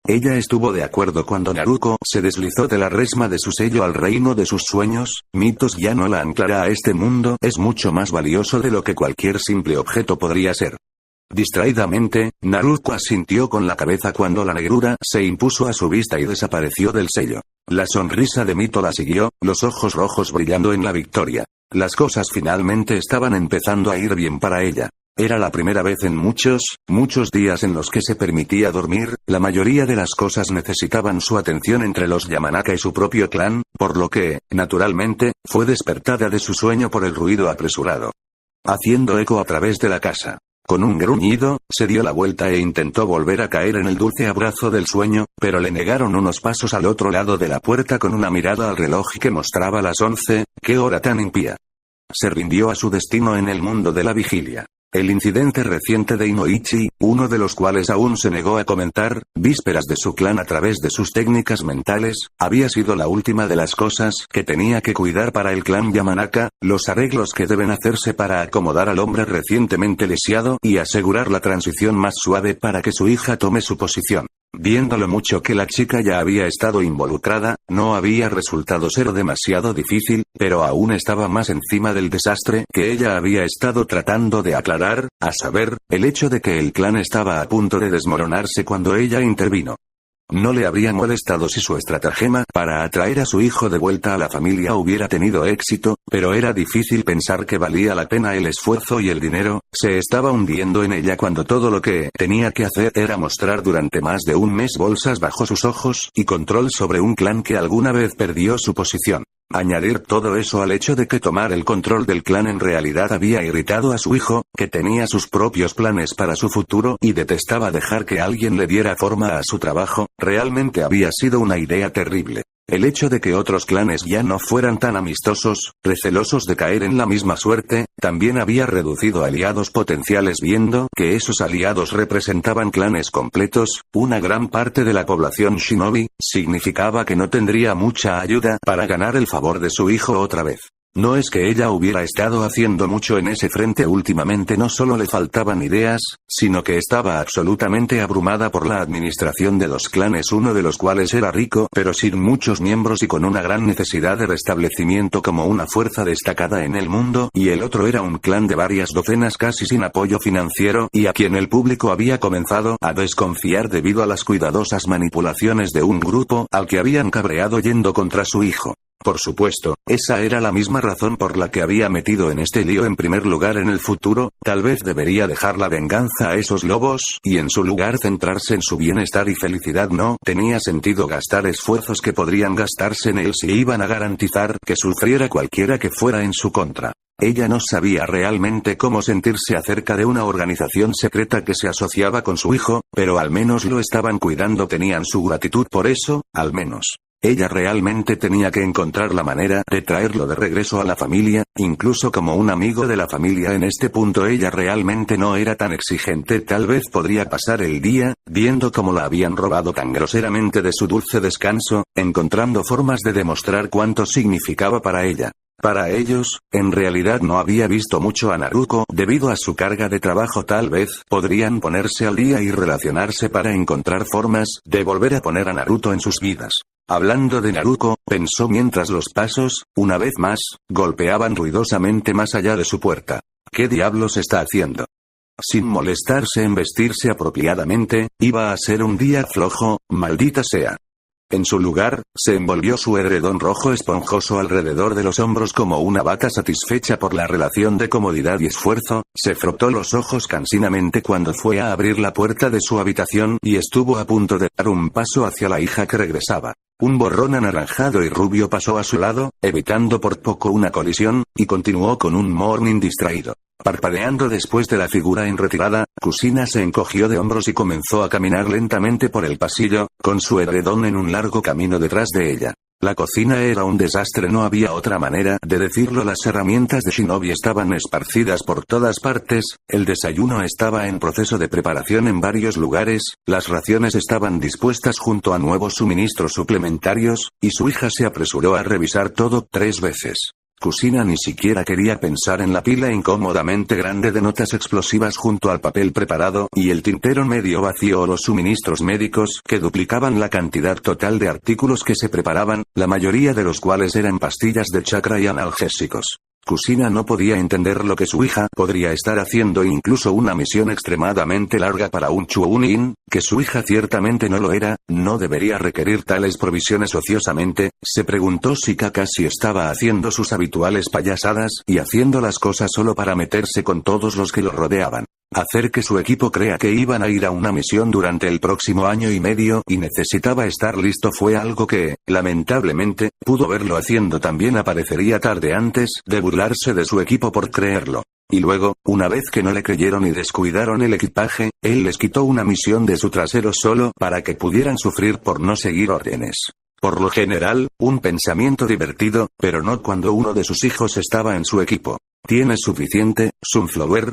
Ella estuvo de acuerdo cuando Naruko se deslizó de la resma de su sello al reino de sus sueños. Mitos ya no la anclará a este mundo, es mucho más valioso de lo que cualquier simple objeto podría ser. Distraídamente, Naruko asintió con la cabeza cuando la negrura se impuso a su vista y desapareció del sello. La sonrisa de Mito la siguió, los ojos rojos brillando en la victoria. Las cosas finalmente estaban empezando a ir bien para ella. Era la primera vez en muchos días en los que se permitía dormir. La mayoría de las cosas necesitaban su atención entre los Yamanaka y su propio clan, por lo que, naturalmente, fue despertada de su sueño por el ruido apresurado. Haciendo eco a través de la casa. Con un gruñido, se dio la vuelta e intentó volver a caer en el dulce abrazo del sueño, pero le negaron unos pasos al otro lado de la puerta con una mirada al reloj que mostraba las 11, ¡qué hora tan impía! Se rindió a su destino en el mundo de la vigilia. El incidente reciente de Inoichi, uno de los cuales aún se negó a comentar, vísperas de su clan a través de sus técnicas mentales, había sido la última de las cosas que tenía que cuidar para el clan Yamanaka, los arreglos que deben hacerse para acomodar al hombre recientemente lisiado y asegurar la transición más suave para que su hija tome su posición. Viendo lo mucho que la chica ya había estado involucrada, no había resultado ser demasiado difícil, pero aún estaba más encima del desastre que ella había estado tratando de aclarar, a saber, el hecho de que el clan estaba a punto de desmoronarse cuando ella intervino. No le habría molestado si su estratagema para atraer a su hijo de vuelta a la familia hubiera tenido éxito, pero era difícil pensar que valía la pena el esfuerzo y el dinero. Se estaba hundiendo en ella cuando todo lo que tenía que hacer era mostrar durante más de un mes bolsas bajo sus ojos y control sobre un clan que alguna vez perdió su posición. Añadir todo eso al hecho de que tomar el control del clan en realidad había irritado a su hijo, que tenía sus propios planes para su futuro y detestaba dejar que alguien le diera forma a su trabajo, realmente había sido una idea terrible. El hecho de que otros clanes ya no fueran tan amistosos, recelosos de caer en la misma suerte, también había reducido aliados potenciales viendo que esos aliados representaban clanes completos, una gran parte de la población shinobi, significaba que no tendría mucha ayuda para ganar el favor de su hijo otra vez. No es que ella hubiera estado haciendo mucho en ese frente últimamente, no solo le faltaban ideas, sino que estaba absolutamente abrumada por la administración de dos clanes, uno de los cuales era rico pero sin muchos miembros y con una gran necesidad de restablecimiento como una fuerza destacada en el mundo, y el otro era un clan de varias docenas casi sin apoyo financiero y a quien el público había comenzado a desconfiar debido a las cuidadosas manipulaciones de un grupo al que habían cabreado yendo contra su hijo. Por supuesto, esa era la misma razón por la que había metido en este lío en primer lugar en el futuro. Tal vez debería dejar la venganza a esos lobos, y en su lugar centrarse en su bienestar y felicidad. No tenía sentido gastar esfuerzos que podrían gastarse en él si iban a garantizar que sufriera cualquiera que fuera en su contra. Ella no sabía realmente cómo sentirse acerca de una organización secreta que se asociaba con su hijo, pero al menos lo estaban cuidando, tenían su gratitud por eso, al menos. Ella realmente tenía que encontrar la manera de traerlo de regreso a la familia, incluso como un amigo de la familia. En este punto ella realmente no era tan exigente, tal vez podría pasar el día, viendo cómo la habían robado tan groseramente de su dulce descanso, encontrando formas de demostrar cuánto significaba para ella. Para ellos, en realidad no había visto mucho a Naruko debido a su carga de trabajo. Tal vez podrían ponerse al día y relacionarse para encontrar formas de volver a poner a Naruto en sus vidas. Hablando de Naruko, pensó mientras los pasos, una vez más, golpeaban ruidosamente más allá de su puerta. ¿Qué diablos está haciendo? Sin molestarse en vestirse apropiadamente, iba a ser un día flojo, maldita sea. En su lugar, se envolvió su edredón rojo esponjoso alrededor de los hombros como una vaca satisfecha por la relación de comodidad y esfuerzo. Se frotó los ojos cansinamente cuando fue a abrir la puerta de su habitación y estuvo a punto de dar un paso hacia la hija que regresaba. Un borrón anaranjado y rubio pasó a su lado, evitando por poco una colisión, y continuó con un morning distraído. Parpadeando después de la figura en retirada, Kusina se encogió de hombros y comenzó a caminar lentamente por el pasillo, con su edredón en un largo camino detrás de ella. La cocina era un desastre, no había otra manera de decirlo. Las herramientas de Shinobi estaban esparcidas por todas partes, el desayuno estaba en proceso de preparación en varios lugares, las raciones estaban dispuestas junto a nuevos suministros suplementarios, y su hija se apresuró a revisar todo 3 veces. Kusina ni siquiera quería pensar en la pila incómodamente grande de notas explosivas junto al papel preparado y el tintero medio vacío o los suministros médicos que duplicaban la cantidad total de artículos que se preparaban, la mayoría de los cuales eran pastillas de chakra y analgésicos. Kusina no podía entender lo que su hija podría estar haciendo, incluso una misión extremadamente larga para un Chuunin, que su hija ciertamente no lo era, no debería requerir tales provisiones ociosamente. Se preguntó si Kakashi estaba haciendo sus habituales payasadas y haciendo las cosas solo para meterse con todos los que lo rodeaban. Hacer que su equipo crea que iban a ir a una misión durante el próximo año y medio y necesitaba estar listo fue algo que, lamentablemente, pudo verlo haciendo también aparecería tarde antes de burlarse de su equipo por creerlo. Y luego, una vez que no le creyeron y descuidaron el equipaje, él les quitó una misión de su trasero solo para que pudieran sufrir por no seguir órdenes. Por lo general, un pensamiento divertido, pero no cuando uno de sus hijos estaba en su equipo. ¿Tienes suficiente, Sunflower?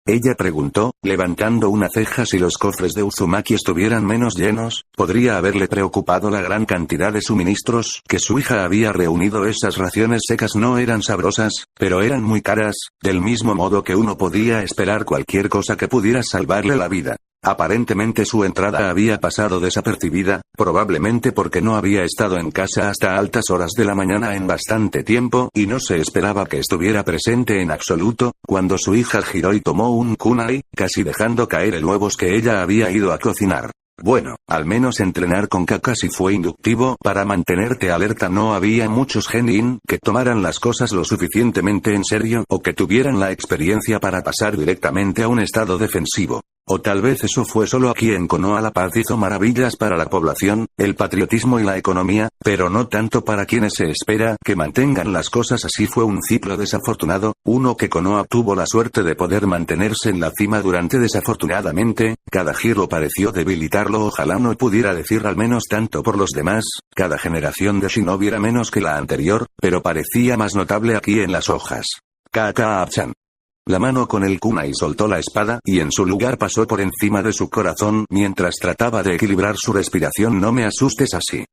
Ella preguntó, levantando una ceja. Si los cofres de Uzumaki estuvieran menos llenos, podría haberle preocupado la gran cantidad de suministros que su hija había reunido. Esas raciones secas no eran sabrosas, pero eran muy caras, del mismo modo que uno podía esperar cualquier cosa que pudiera salvarle la vida. Aparentemente su entrada había pasado desapercibida, probablemente porque no había estado en casa hasta altas horas de la mañana en bastante tiempo y no se esperaba que estuviera presente en absoluto. Cuando su hija giró y tomó un kunai, casi dejando caer el huevos que ella había ido a cocinar. Bueno, al menos entrenar con Kakashi fue inductivo para mantenerte alerta. No había muchos genin que tomaran las cosas lo suficientemente en serio o que tuvieran la experiencia para pasar directamente a un estado defensivo. O tal vez eso fue solo aquí en Konoha. La paz hizo maravillas para la población, el patriotismo y la economía, pero no tanto para quienes se espera que mantengan las cosas así. Fue un ciclo desafortunado, uno que Konoha tuvo la suerte de poder mantenerse en la cima durante. Desafortunadamente, cada giro pareció debilitarlo. Ojalá no pudiera decir al menos tanto por los demás, cada generación de shinobi era menos que la anterior, pero parecía más notable aquí en las hojas. Kakashi-chan. La mano con el kunai soltó la espada y en su lugar pasó por encima de su corazón mientras trataba de equilibrar su respiración. No me asustes así.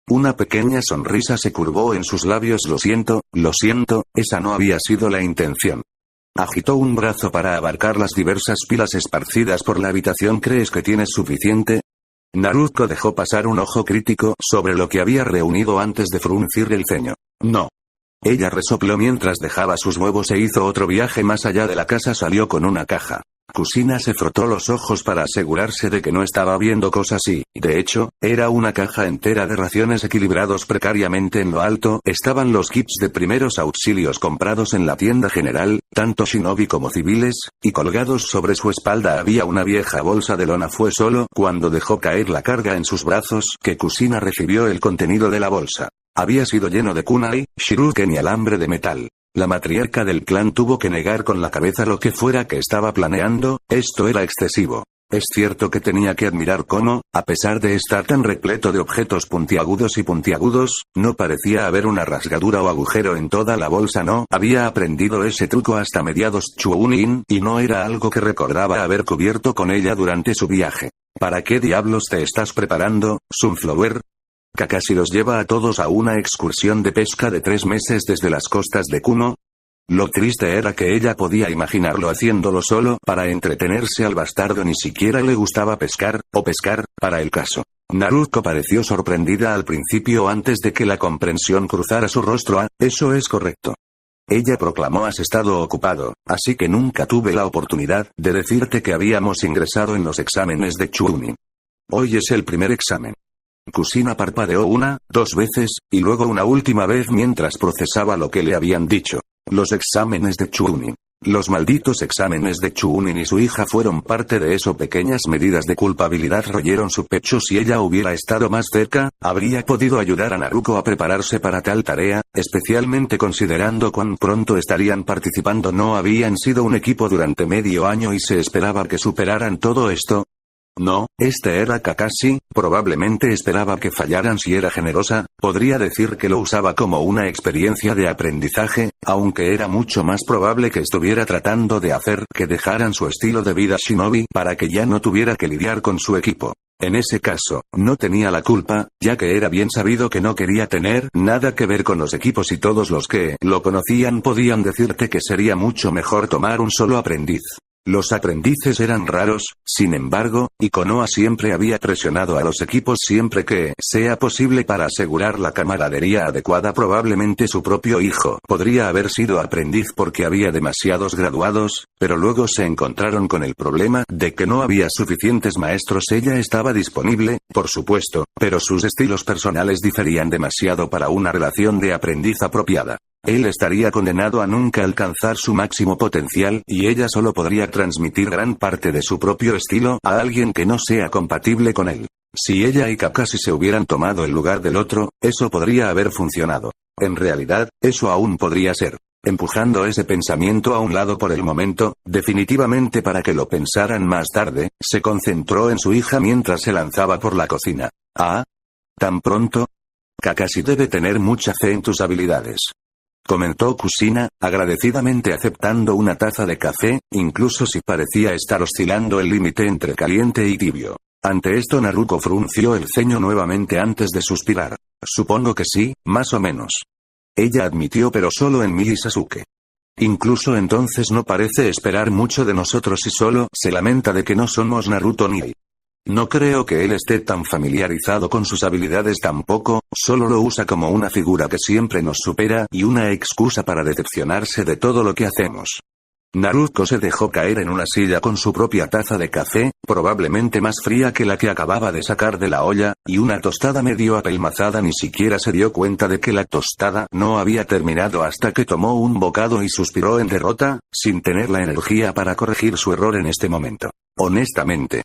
Una pequeña sonrisa se curvó en sus labios. Lo siento, esa no había sido la intención. Agitó un brazo para abarcar las diversas pilas esparcidas por la habitación. ¿Crees que tienes suficiente? Naruto dejó pasar un ojo crítico sobre lo que había reunido antes de fruncir el ceño. No. Ella resopló mientras dejaba sus huevos e hizo otro viaje más allá de la casa. Salió con una caja. Kusina se frotó los ojos para asegurarse de que no estaba viendo cosas y, de hecho, era una caja entera de raciones equilibrados precariamente. En lo alto estaban los kits de primeros auxilios comprados en la tienda general, tanto shinobi como civiles, y colgados sobre su espalda había una vieja bolsa de lona. Fue solo cuando dejó caer la carga en sus brazos que Kusina recibió el contenido de la bolsa. Había sido lleno de kunai, shuriken y alambre de metal. La matriarca del clan tuvo que negar con la cabeza lo que fuera que estaba planeando. Esto era excesivo. Es cierto que tenía que admirar cómo, a pesar de estar tan repleto de objetos puntiagudos, no parecía haber una rasgadura o agujero en toda la bolsa. No había aprendido ese truco hasta mediados Chuunin y no era algo que recordaba haber cubierto con ella durante su viaje. ¿Para qué diablos te estás preparando, Sunflower? Kakashi los lleva a todos a una excursión de pesca de 3 meses desde las costas de Kuno. Lo triste era que ella podía imaginarlo haciéndolo solo para entretenerse. Al bastardo ni siquiera le gustaba pescar, para el caso. Naruto pareció sorprendida al principio antes de que la comprensión cruzara su rostro. Eso es correcto. Ella proclamó: has estado ocupado, así que nunca tuve la oportunidad de decirte que habíamos ingresado en los exámenes de Chuunin. Hoy es el primer examen. Kusina parpadeó 1, 2 veces, y luego una última vez mientras procesaba lo que le habían dicho. Los exámenes de Chuunin. Los malditos exámenes de Chuunin y su hija fueron parte de eso. Pequeñas medidas de culpabilidad royeron su pecho. Si ella hubiera estado más cerca, habría podido ayudar a Naruto a prepararse para tal tarea, especialmente considerando cuán pronto estarían participando. No habían sido un equipo durante medio año y se esperaba que superaran todo esto. No, este era Kakashi, probablemente esperaba que fallaran. Si era generosa, podría decir que lo usaba como una experiencia de aprendizaje, aunque era mucho más probable que estuviera tratando de hacer que dejaran su estilo de vida shinobi para que ya no tuviera que lidiar con su equipo. En ese caso, no tenía la culpa, ya que era bien sabido que no quería tener nada que ver con los equipos y todos los que lo conocían podían decirte que sería mucho mejor tomar un solo aprendiz. Los aprendices eran raros, sin embargo, y Konoha siempre había presionado a los equipos siempre que sea posible para asegurar la camaradería adecuada. Probablemente su propio hijo podría haber sido aprendiz porque había demasiados graduados, pero luego se encontraron con el problema de que no había suficientes maestros. Ella estaba disponible, por supuesto, pero sus estilos personales diferían demasiado para una relación de aprendiz apropiada. Él estaría condenado a nunca alcanzar su máximo potencial y ella solo podría transmitir gran parte de su propio estilo a alguien que no sea compatible con él. Si ella y Kakashi se hubieran tomado el lugar del otro, eso podría haber funcionado. En realidad, eso aún podría ser. Empujando ese pensamiento a un lado por el momento, definitivamente para que lo pensaran más tarde, se concentró en su hija mientras se lanzaba por la cocina. ¿Ah? ¿Tan pronto? Kakashi debe tener mucha fe en tus habilidades, comentó Kushina, agradecidamente aceptando una taza de café, incluso si parecía estar oscilando el límite entre caliente y tibio. Ante esto Naruto frunció el ceño nuevamente antes de suspirar. Supongo que sí, más o menos. Ella admitió, pero solo en mí y Sasuke. Incluso entonces no parece esperar mucho de nosotros y solo se lamenta de que no somos Naruto ni Ai. No creo que él esté tan familiarizado con sus habilidades tampoco, solo lo usa como una figura que siempre nos supera y una excusa para decepcionarse de todo lo que hacemos. Naruto se dejó caer en una silla con su propia taza de café, probablemente más fría que la que acababa de sacar de la olla, y una tostada medio apelmazada. Ni siquiera se dio cuenta de que la tostada no había terminado hasta que tomó un bocado y suspiró en derrota, sin tener la energía para corregir su error en este momento. Honestamente.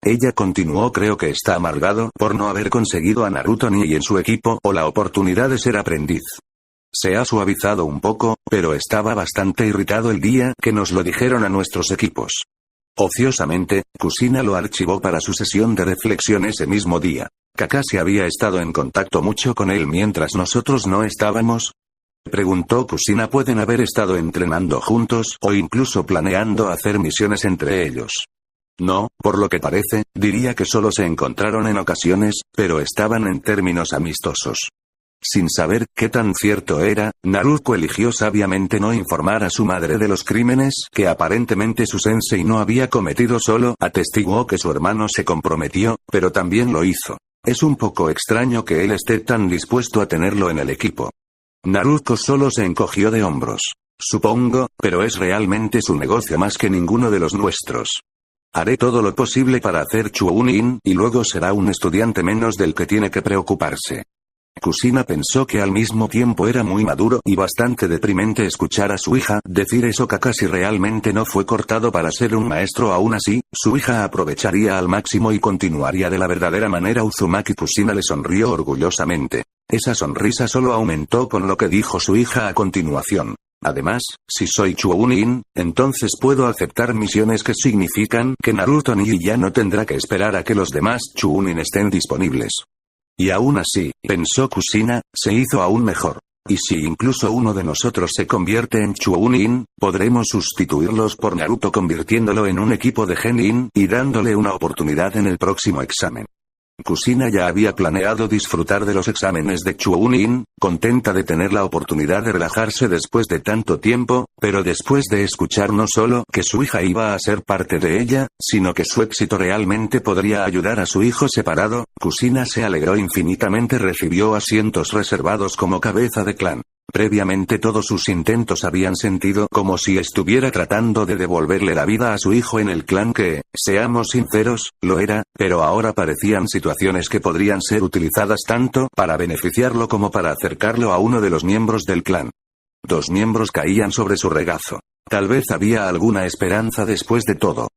Ella continuó, creo que está amargado por no haber conseguido a Naruto ni en su equipo o la oportunidad de ser aprendiz. Se ha suavizado un poco, pero estaba bastante irritado el día que nos lo dijeron a nuestros equipos. Ociosamente, Kushina lo archivó para su sesión de reflexión ese mismo día. Kakashi había estado en contacto mucho con él mientras nosotros no estábamos. Preguntó Kushina. Pueden haber estado entrenando juntos o incluso planeando hacer misiones entre ellos. No, por lo que parece, diría que solo se encontraron en ocasiones, pero estaban en términos amistosos. Sin saber qué tan cierto era, Naruto eligió sabiamente no informar a su madre de los crímenes que aparentemente su sensei no había cometido. Solo atestiguó que su hermano se comprometió, pero también lo hizo. Es un poco extraño que él esté tan dispuesto a tenerlo en el equipo. Naruto solo se encogió de hombros. Supongo, pero es realmente su negocio más que ninguno de los nuestros. Haré todo lo posible para hacer Chunin, y luego será un estudiante menos del que tiene que preocuparse. Kushina pensó que al mismo tiempo era muy maduro y bastante deprimente escuchar a su hija decir eso. Kakashi realmente no fue cortado para ser un maestro. Aún así, su hija aprovecharía al máximo y continuaría de la verdadera manera. Uzumaki Kushina le sonrió orgullosamente. Esa sonrisa solo aumentó con lo que dijo su hija a continuación. Además, si soy Chunin, entonces puedo aceptar misiones que significan que Naruto ni ya no tendrá que esperar a que los demás Chunin estén disponibles. Y aún así, pensó Kushina, se hizo aún mejor. Y si incluso uno de nosotros se convierte en Chunin, podremos sustituirlos por Naruto convirtiéndolo en un equipo de Genin y dándole una oportunidad en el próximo examen. Kushina ya había planeado disfrutar de los exámenes de Chunin, contenta de tener la oportunidad de relajarse después de tanto tiempo, pero después de escuchar no solo que su hija iba a ser parte de ella, sino que su éxito realmente podría ayudar a su hijo separado, Kushina se alegró infinitamente. Recibió asientos reservados como cabeza de clan. Previamente todos sus intentos habían sentido como si estuviera tratando de devolverle la vida a su hijo en el clan que, seamos sinceros, lo era, pero ahora parecían situaciones que podrían ser utilizadas tanto para beneficiarlo como para acercarlo a uno de los miembros del clan. 2 miembros caían sobre su regazo. Tal vez había alguna esperanza después de todo.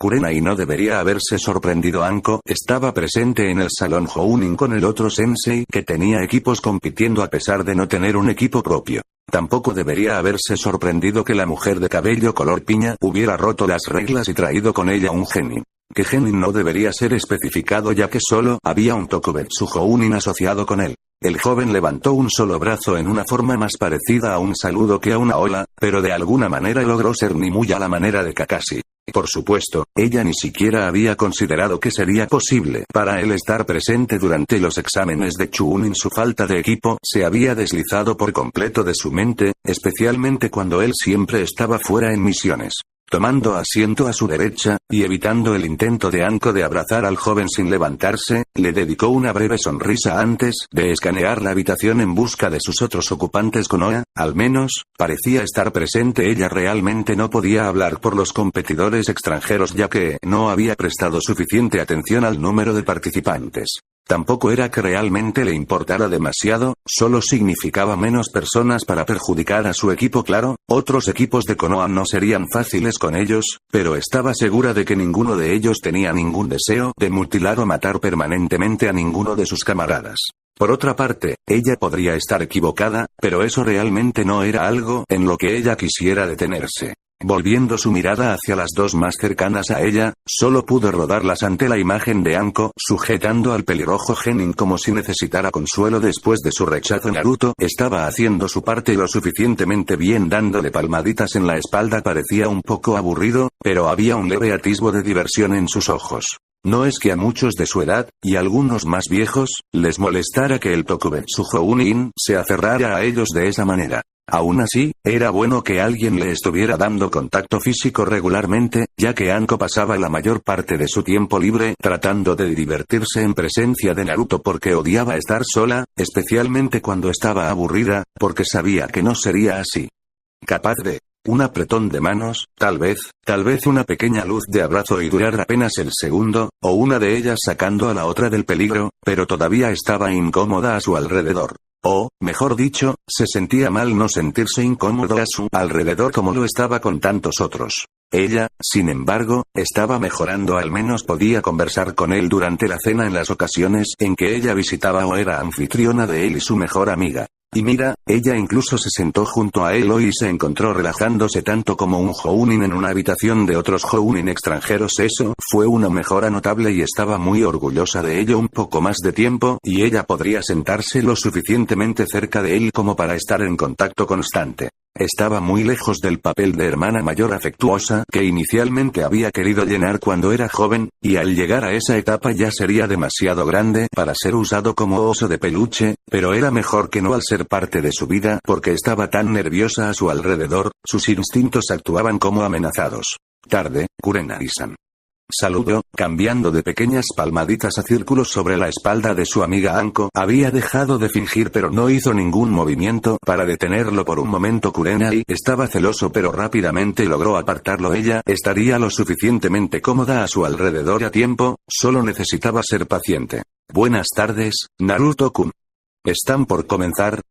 Kurenai no debería haberse sorprendido. Anko estaba presente en el salón Jounin con el otro sensei que tenía equipos compitiendo a pesar de no tener un equipo propio. Tampoco debería haberse sorprendido que la mujer de cabello color piña hubiera roto las reglas y traído con ella un genin. Que genin no debería ser especificado ya que solo había un Tokubetsu Jounin asociado con él. El joven levantó un solo brazo en una forma más parecida a un saludo que a una ola, pero de alguna manera logró ser ni muy a la manera de Kakashi. Por supuesto, ella ni siquiera había considerado que sería posible para él estar presente durante los exámenes de Chuunin. Su falta de equipo se había deslizado por completo de su mente, especialmente cuando él siempre estaba fuera en misiones. Tomando asiento a su derecha, y evitando el intento de Anko de abrazar al joven sin levantarse, le dedicó una breve sonrisa antes de escanear la habitación en busca de sus otros ocupantes. Konoha, al menos, parecía estar presente. Ella realmente no podía hablar por los competidores extranjeros ya que no había prestado suficiente atención al número de participantes. Tampoco era que realmente le importara demasiado, solo significaba menos personas para perjudicar a su equipo. Claro, otros equipos de Konoha no serían fáciles con ellos, pero estaba segura de que ninguno de ellos tenía ningún deseo de mutilar o matar permanentemente a ninguno de sus camaradas. Por otra parte, ella podría estar equivocada, pero eso realmente no era algo en lo que ella quisiera detenerse. Volviendo su mirada hacia las dos más cercanas a ella, solo pudo rodarlas ante la imagen de Anko, sujetando al pelirrojo Genin como si necesitara consuelo después de su rechazo. Naruto estaba haciendo su parte lo suficientemente bien, dándole palmaditas en la espalda. Parecía un poco aburrido, pero había un leve atisbo de diversión en sus ojos. No es que a muchos de su edad, y algunos más viejos, les molestara que el Tokubetsu Jounin se aferrara a ellos de esa manera. Aún así, era bueno que alguien le estuviera dando contacto físico regularmente, ya que Anko pasaba la mayor parte de su tiempo libre tratando de divertirse en presencia de Naruto porque odiaba estar sola, especialmente cuando estaba aburrida, porque sabía que no sería así. Capaz de un apretón de manos, tal vez una pequeña luz de abrazo y durar apenas el segundo, o una de ellas sacando a la otra del peligro, pero todavía estaba incómoda a su alrededor. O, mejor dicho, se sentía mal no sentirse incómodo a su alrededor como lo estaba con tantos otros. Ella, sin embargo, estaba mejorando. Al menos podía conversar con él durante la cena en las ocasiones en que ella visitaba o era anfitriona de él y su mejor amiga. Y mira, ella incluso se sentó junto a él hoy y se encontró relajándose tanto como un Jounin en una habitación de otros Jounin extranjeros. Eso fue una mejora notable y estaba muy orgullosa de ello. Un poco más de tiempo y ella podría sentarse lo suficientemente cerca de él como para estar en contacto constante. Estaba muy lejos del papel de hermana mayor afectuosa que inicialmente había querido llenar cuando era joven, y al llegar a esa etapa ya sería demasiado grande para ser usado como oso de peluche, pero era mejor que no al ser parte de su vida porque estaba tan nerviosa a su alrededor, sus instintos actuaban como amenazados. Tarde, Kurenai-san. Saludó, cambiando de pequeñas palmaditas a círculos sobre la espalda de su amiga Anko. Había dejado de fingir pero no hizo ningún movimiento para detenerlo por un momento. Kurenai estaba celoso pero rápidamente logró apartarlo. Ella estaría lo suficientemente cómoda a su alrededor a tiempo, solo necesitaba ser paciente. Buenas tardes, Naruto-kun. ¿Están por comenzar?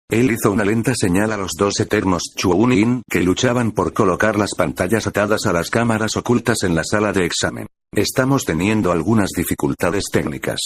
Él hizo una lenta señal a los dos eternos Chuunin que luchaban por colocar las pantallas atadas a las cámaras ocultas en la sala de examen. Estamos teniendo algunas dificultades técnicas.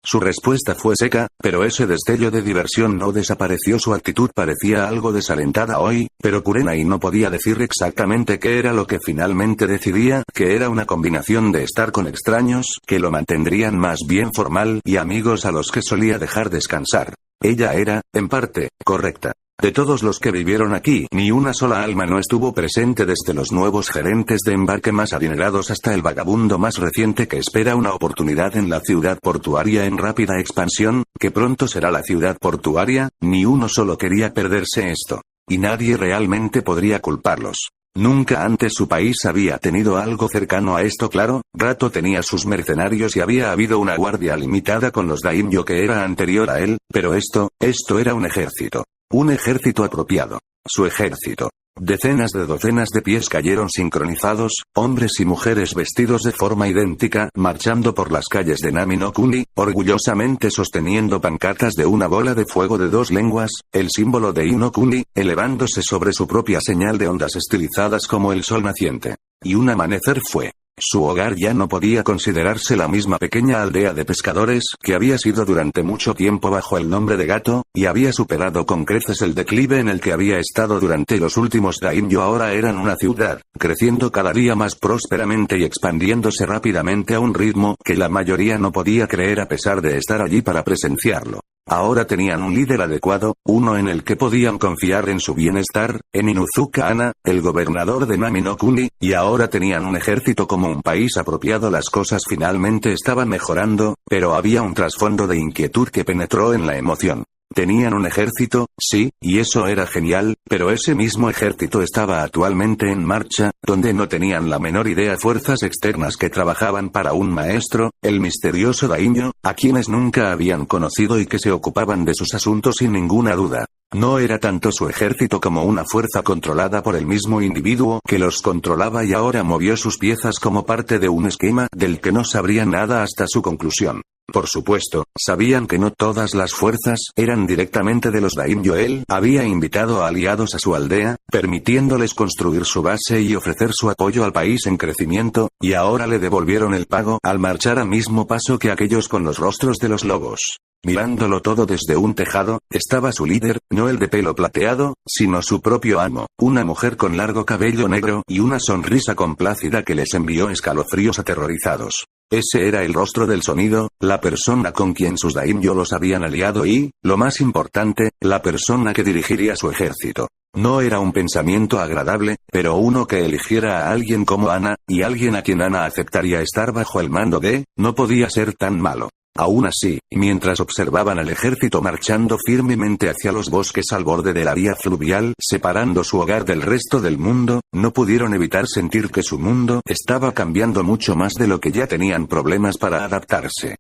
Su respuesta fue seca, pero ese destello de diversión no desapareció. Su actitud parecía algo desalentada hoy, pero Kurenai no podía decir exactamente qué era lo que finalmente decidía, que era una combinación de estar con extraños, que lo mantendrían más bien formal, y amigos a los que solía dejar descansar. Ella era, en parte, correcta. De todos los que vivieron aquí, ni una sola alma no estuvo presente, desde los nuevos gerentes de embarque más adinerados hasta el vagabundo más reciente que espera una oportunidad en la ciudad portuaria en rápida expansión, que pronto será la ciudad portuaria. Ni uno solo quería perderse esto. Y nadie realmente podría culparlos. Nunca antes su país había tenido algo cercano a esto. Claro, Rato tenía sus mercenarios y había habido una guardia limitada con los daimyo que era anterior a él, pero esto era un ejército. Un ejército apropiado. Su ejército. Decenas de docenas de pies cayeron sincronizados, hombres y mujeres vestidos de forma idéntica, marchando por las calles de Nami no Kuni, orgullosamente sosteniendo pancartas de una bola de fuego de dos lenguas, el símbolo de Ino Kuni, elevándose sobre su propia señal de ondas estilizadas como el sol naciente. Y un amanecer fue. Su hogar ya no podía considerarse la misma pequeña aldea de pescadores que había sido durante mucho tiempo bajo el nombre de Gato, y había superado con creces el declive en el que había estado durante los últimos daimyo. Ahora eran una ciudad, creciendo cada día más prósperamente y expandiéndose rápidamente a un ritmo que la mayoría no podía creer a pesar de estar allí para presenciarlo. Ahora tenían un líder adecuado, uno en el que podían confiar en su bienestar, en Inuzuka Ana, el gobernador de Nami no Kuni, y ahora tenían un ejército como un país apropiado. Las cosas finalmente estaban mejorando, pero había un trasfondo de inquietud que penetró en la emoción. Tenían un ejército, sí, y eso era genial, pero ese mismo ejército estaba actualmente en marcha, donde no tenían la menor idea fuerzas externas que trabajaban para un maestro, el misterioso daimyo, a quienes nunca habían conocido y que se ocupaban de sus asuntos sin ninguna duda. No era tanto su ejército como una fuerza controlada por el mismo individuo que los controlaba y ahora movió sus piezas como parte de un esquema del que no sabrían nada hasta su conclusión. Por supuesto, sabían que no todas las fuerzas eran directamente de los daimyo. Él había invitado a aliados a su aldea, permitiéndoles construir su base y ofrecer su apoyo al país en crecimiento, y ahora le devolvieron el pago al marchar al mismo paso que aquellos con los rostros de los lobos. Mirándolo todo desde un tejado, estaba su líder, no el de pelo plateado, sino su propio amo, una mujer con largo cabello negro y una sonrisa complácida que les envió escalofríos aterrorizados. Ese era el rostro del sonido, la persona con quien sus daimyo los habían aliado y, lo más importante, la persona que dirigiría su ejército. No era un pensamiento agradable, pero uno que eligiera a alguien como Ana, y alguien a quien Ana aceptaría estar bajo el mando de, no podía ser tan malo. Aún así, mientras observaban al ejército marchando firmemente hacia los bosques al borde de la vía fluvial, separando su hogar del resto del mundo, no pudieron evitar sentir que su mundo estaba cambiando mucho más de lo que ya tenían problemas para adaptarse.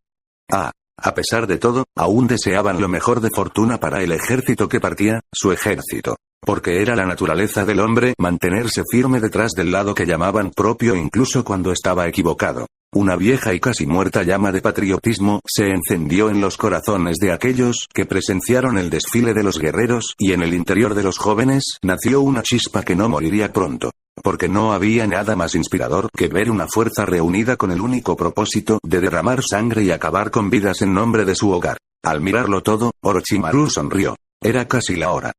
A pesar de todo, aún deseaban lo mejor de fortuna para el ejército que partía, su ejército. Porque era la naturaleza del hombre mantenerse firme detrás del lado que llamaban propio incluso cuando estaba equivocado. Una vieja y casi muerta llama de patriotismo se encendió en los corazones de aquellos que presenciaron el desfile de los guerreros y en el interior de los jóvenes nació una chispa que no moriría pronto. Porque no había nada más inspirador que ver una fuerza reunida con el único propósito de derramar sangre y acabar con vidas en nombre de su hogar. Al mirarlo todo, Orochimaru sonrió. Era casi la hora.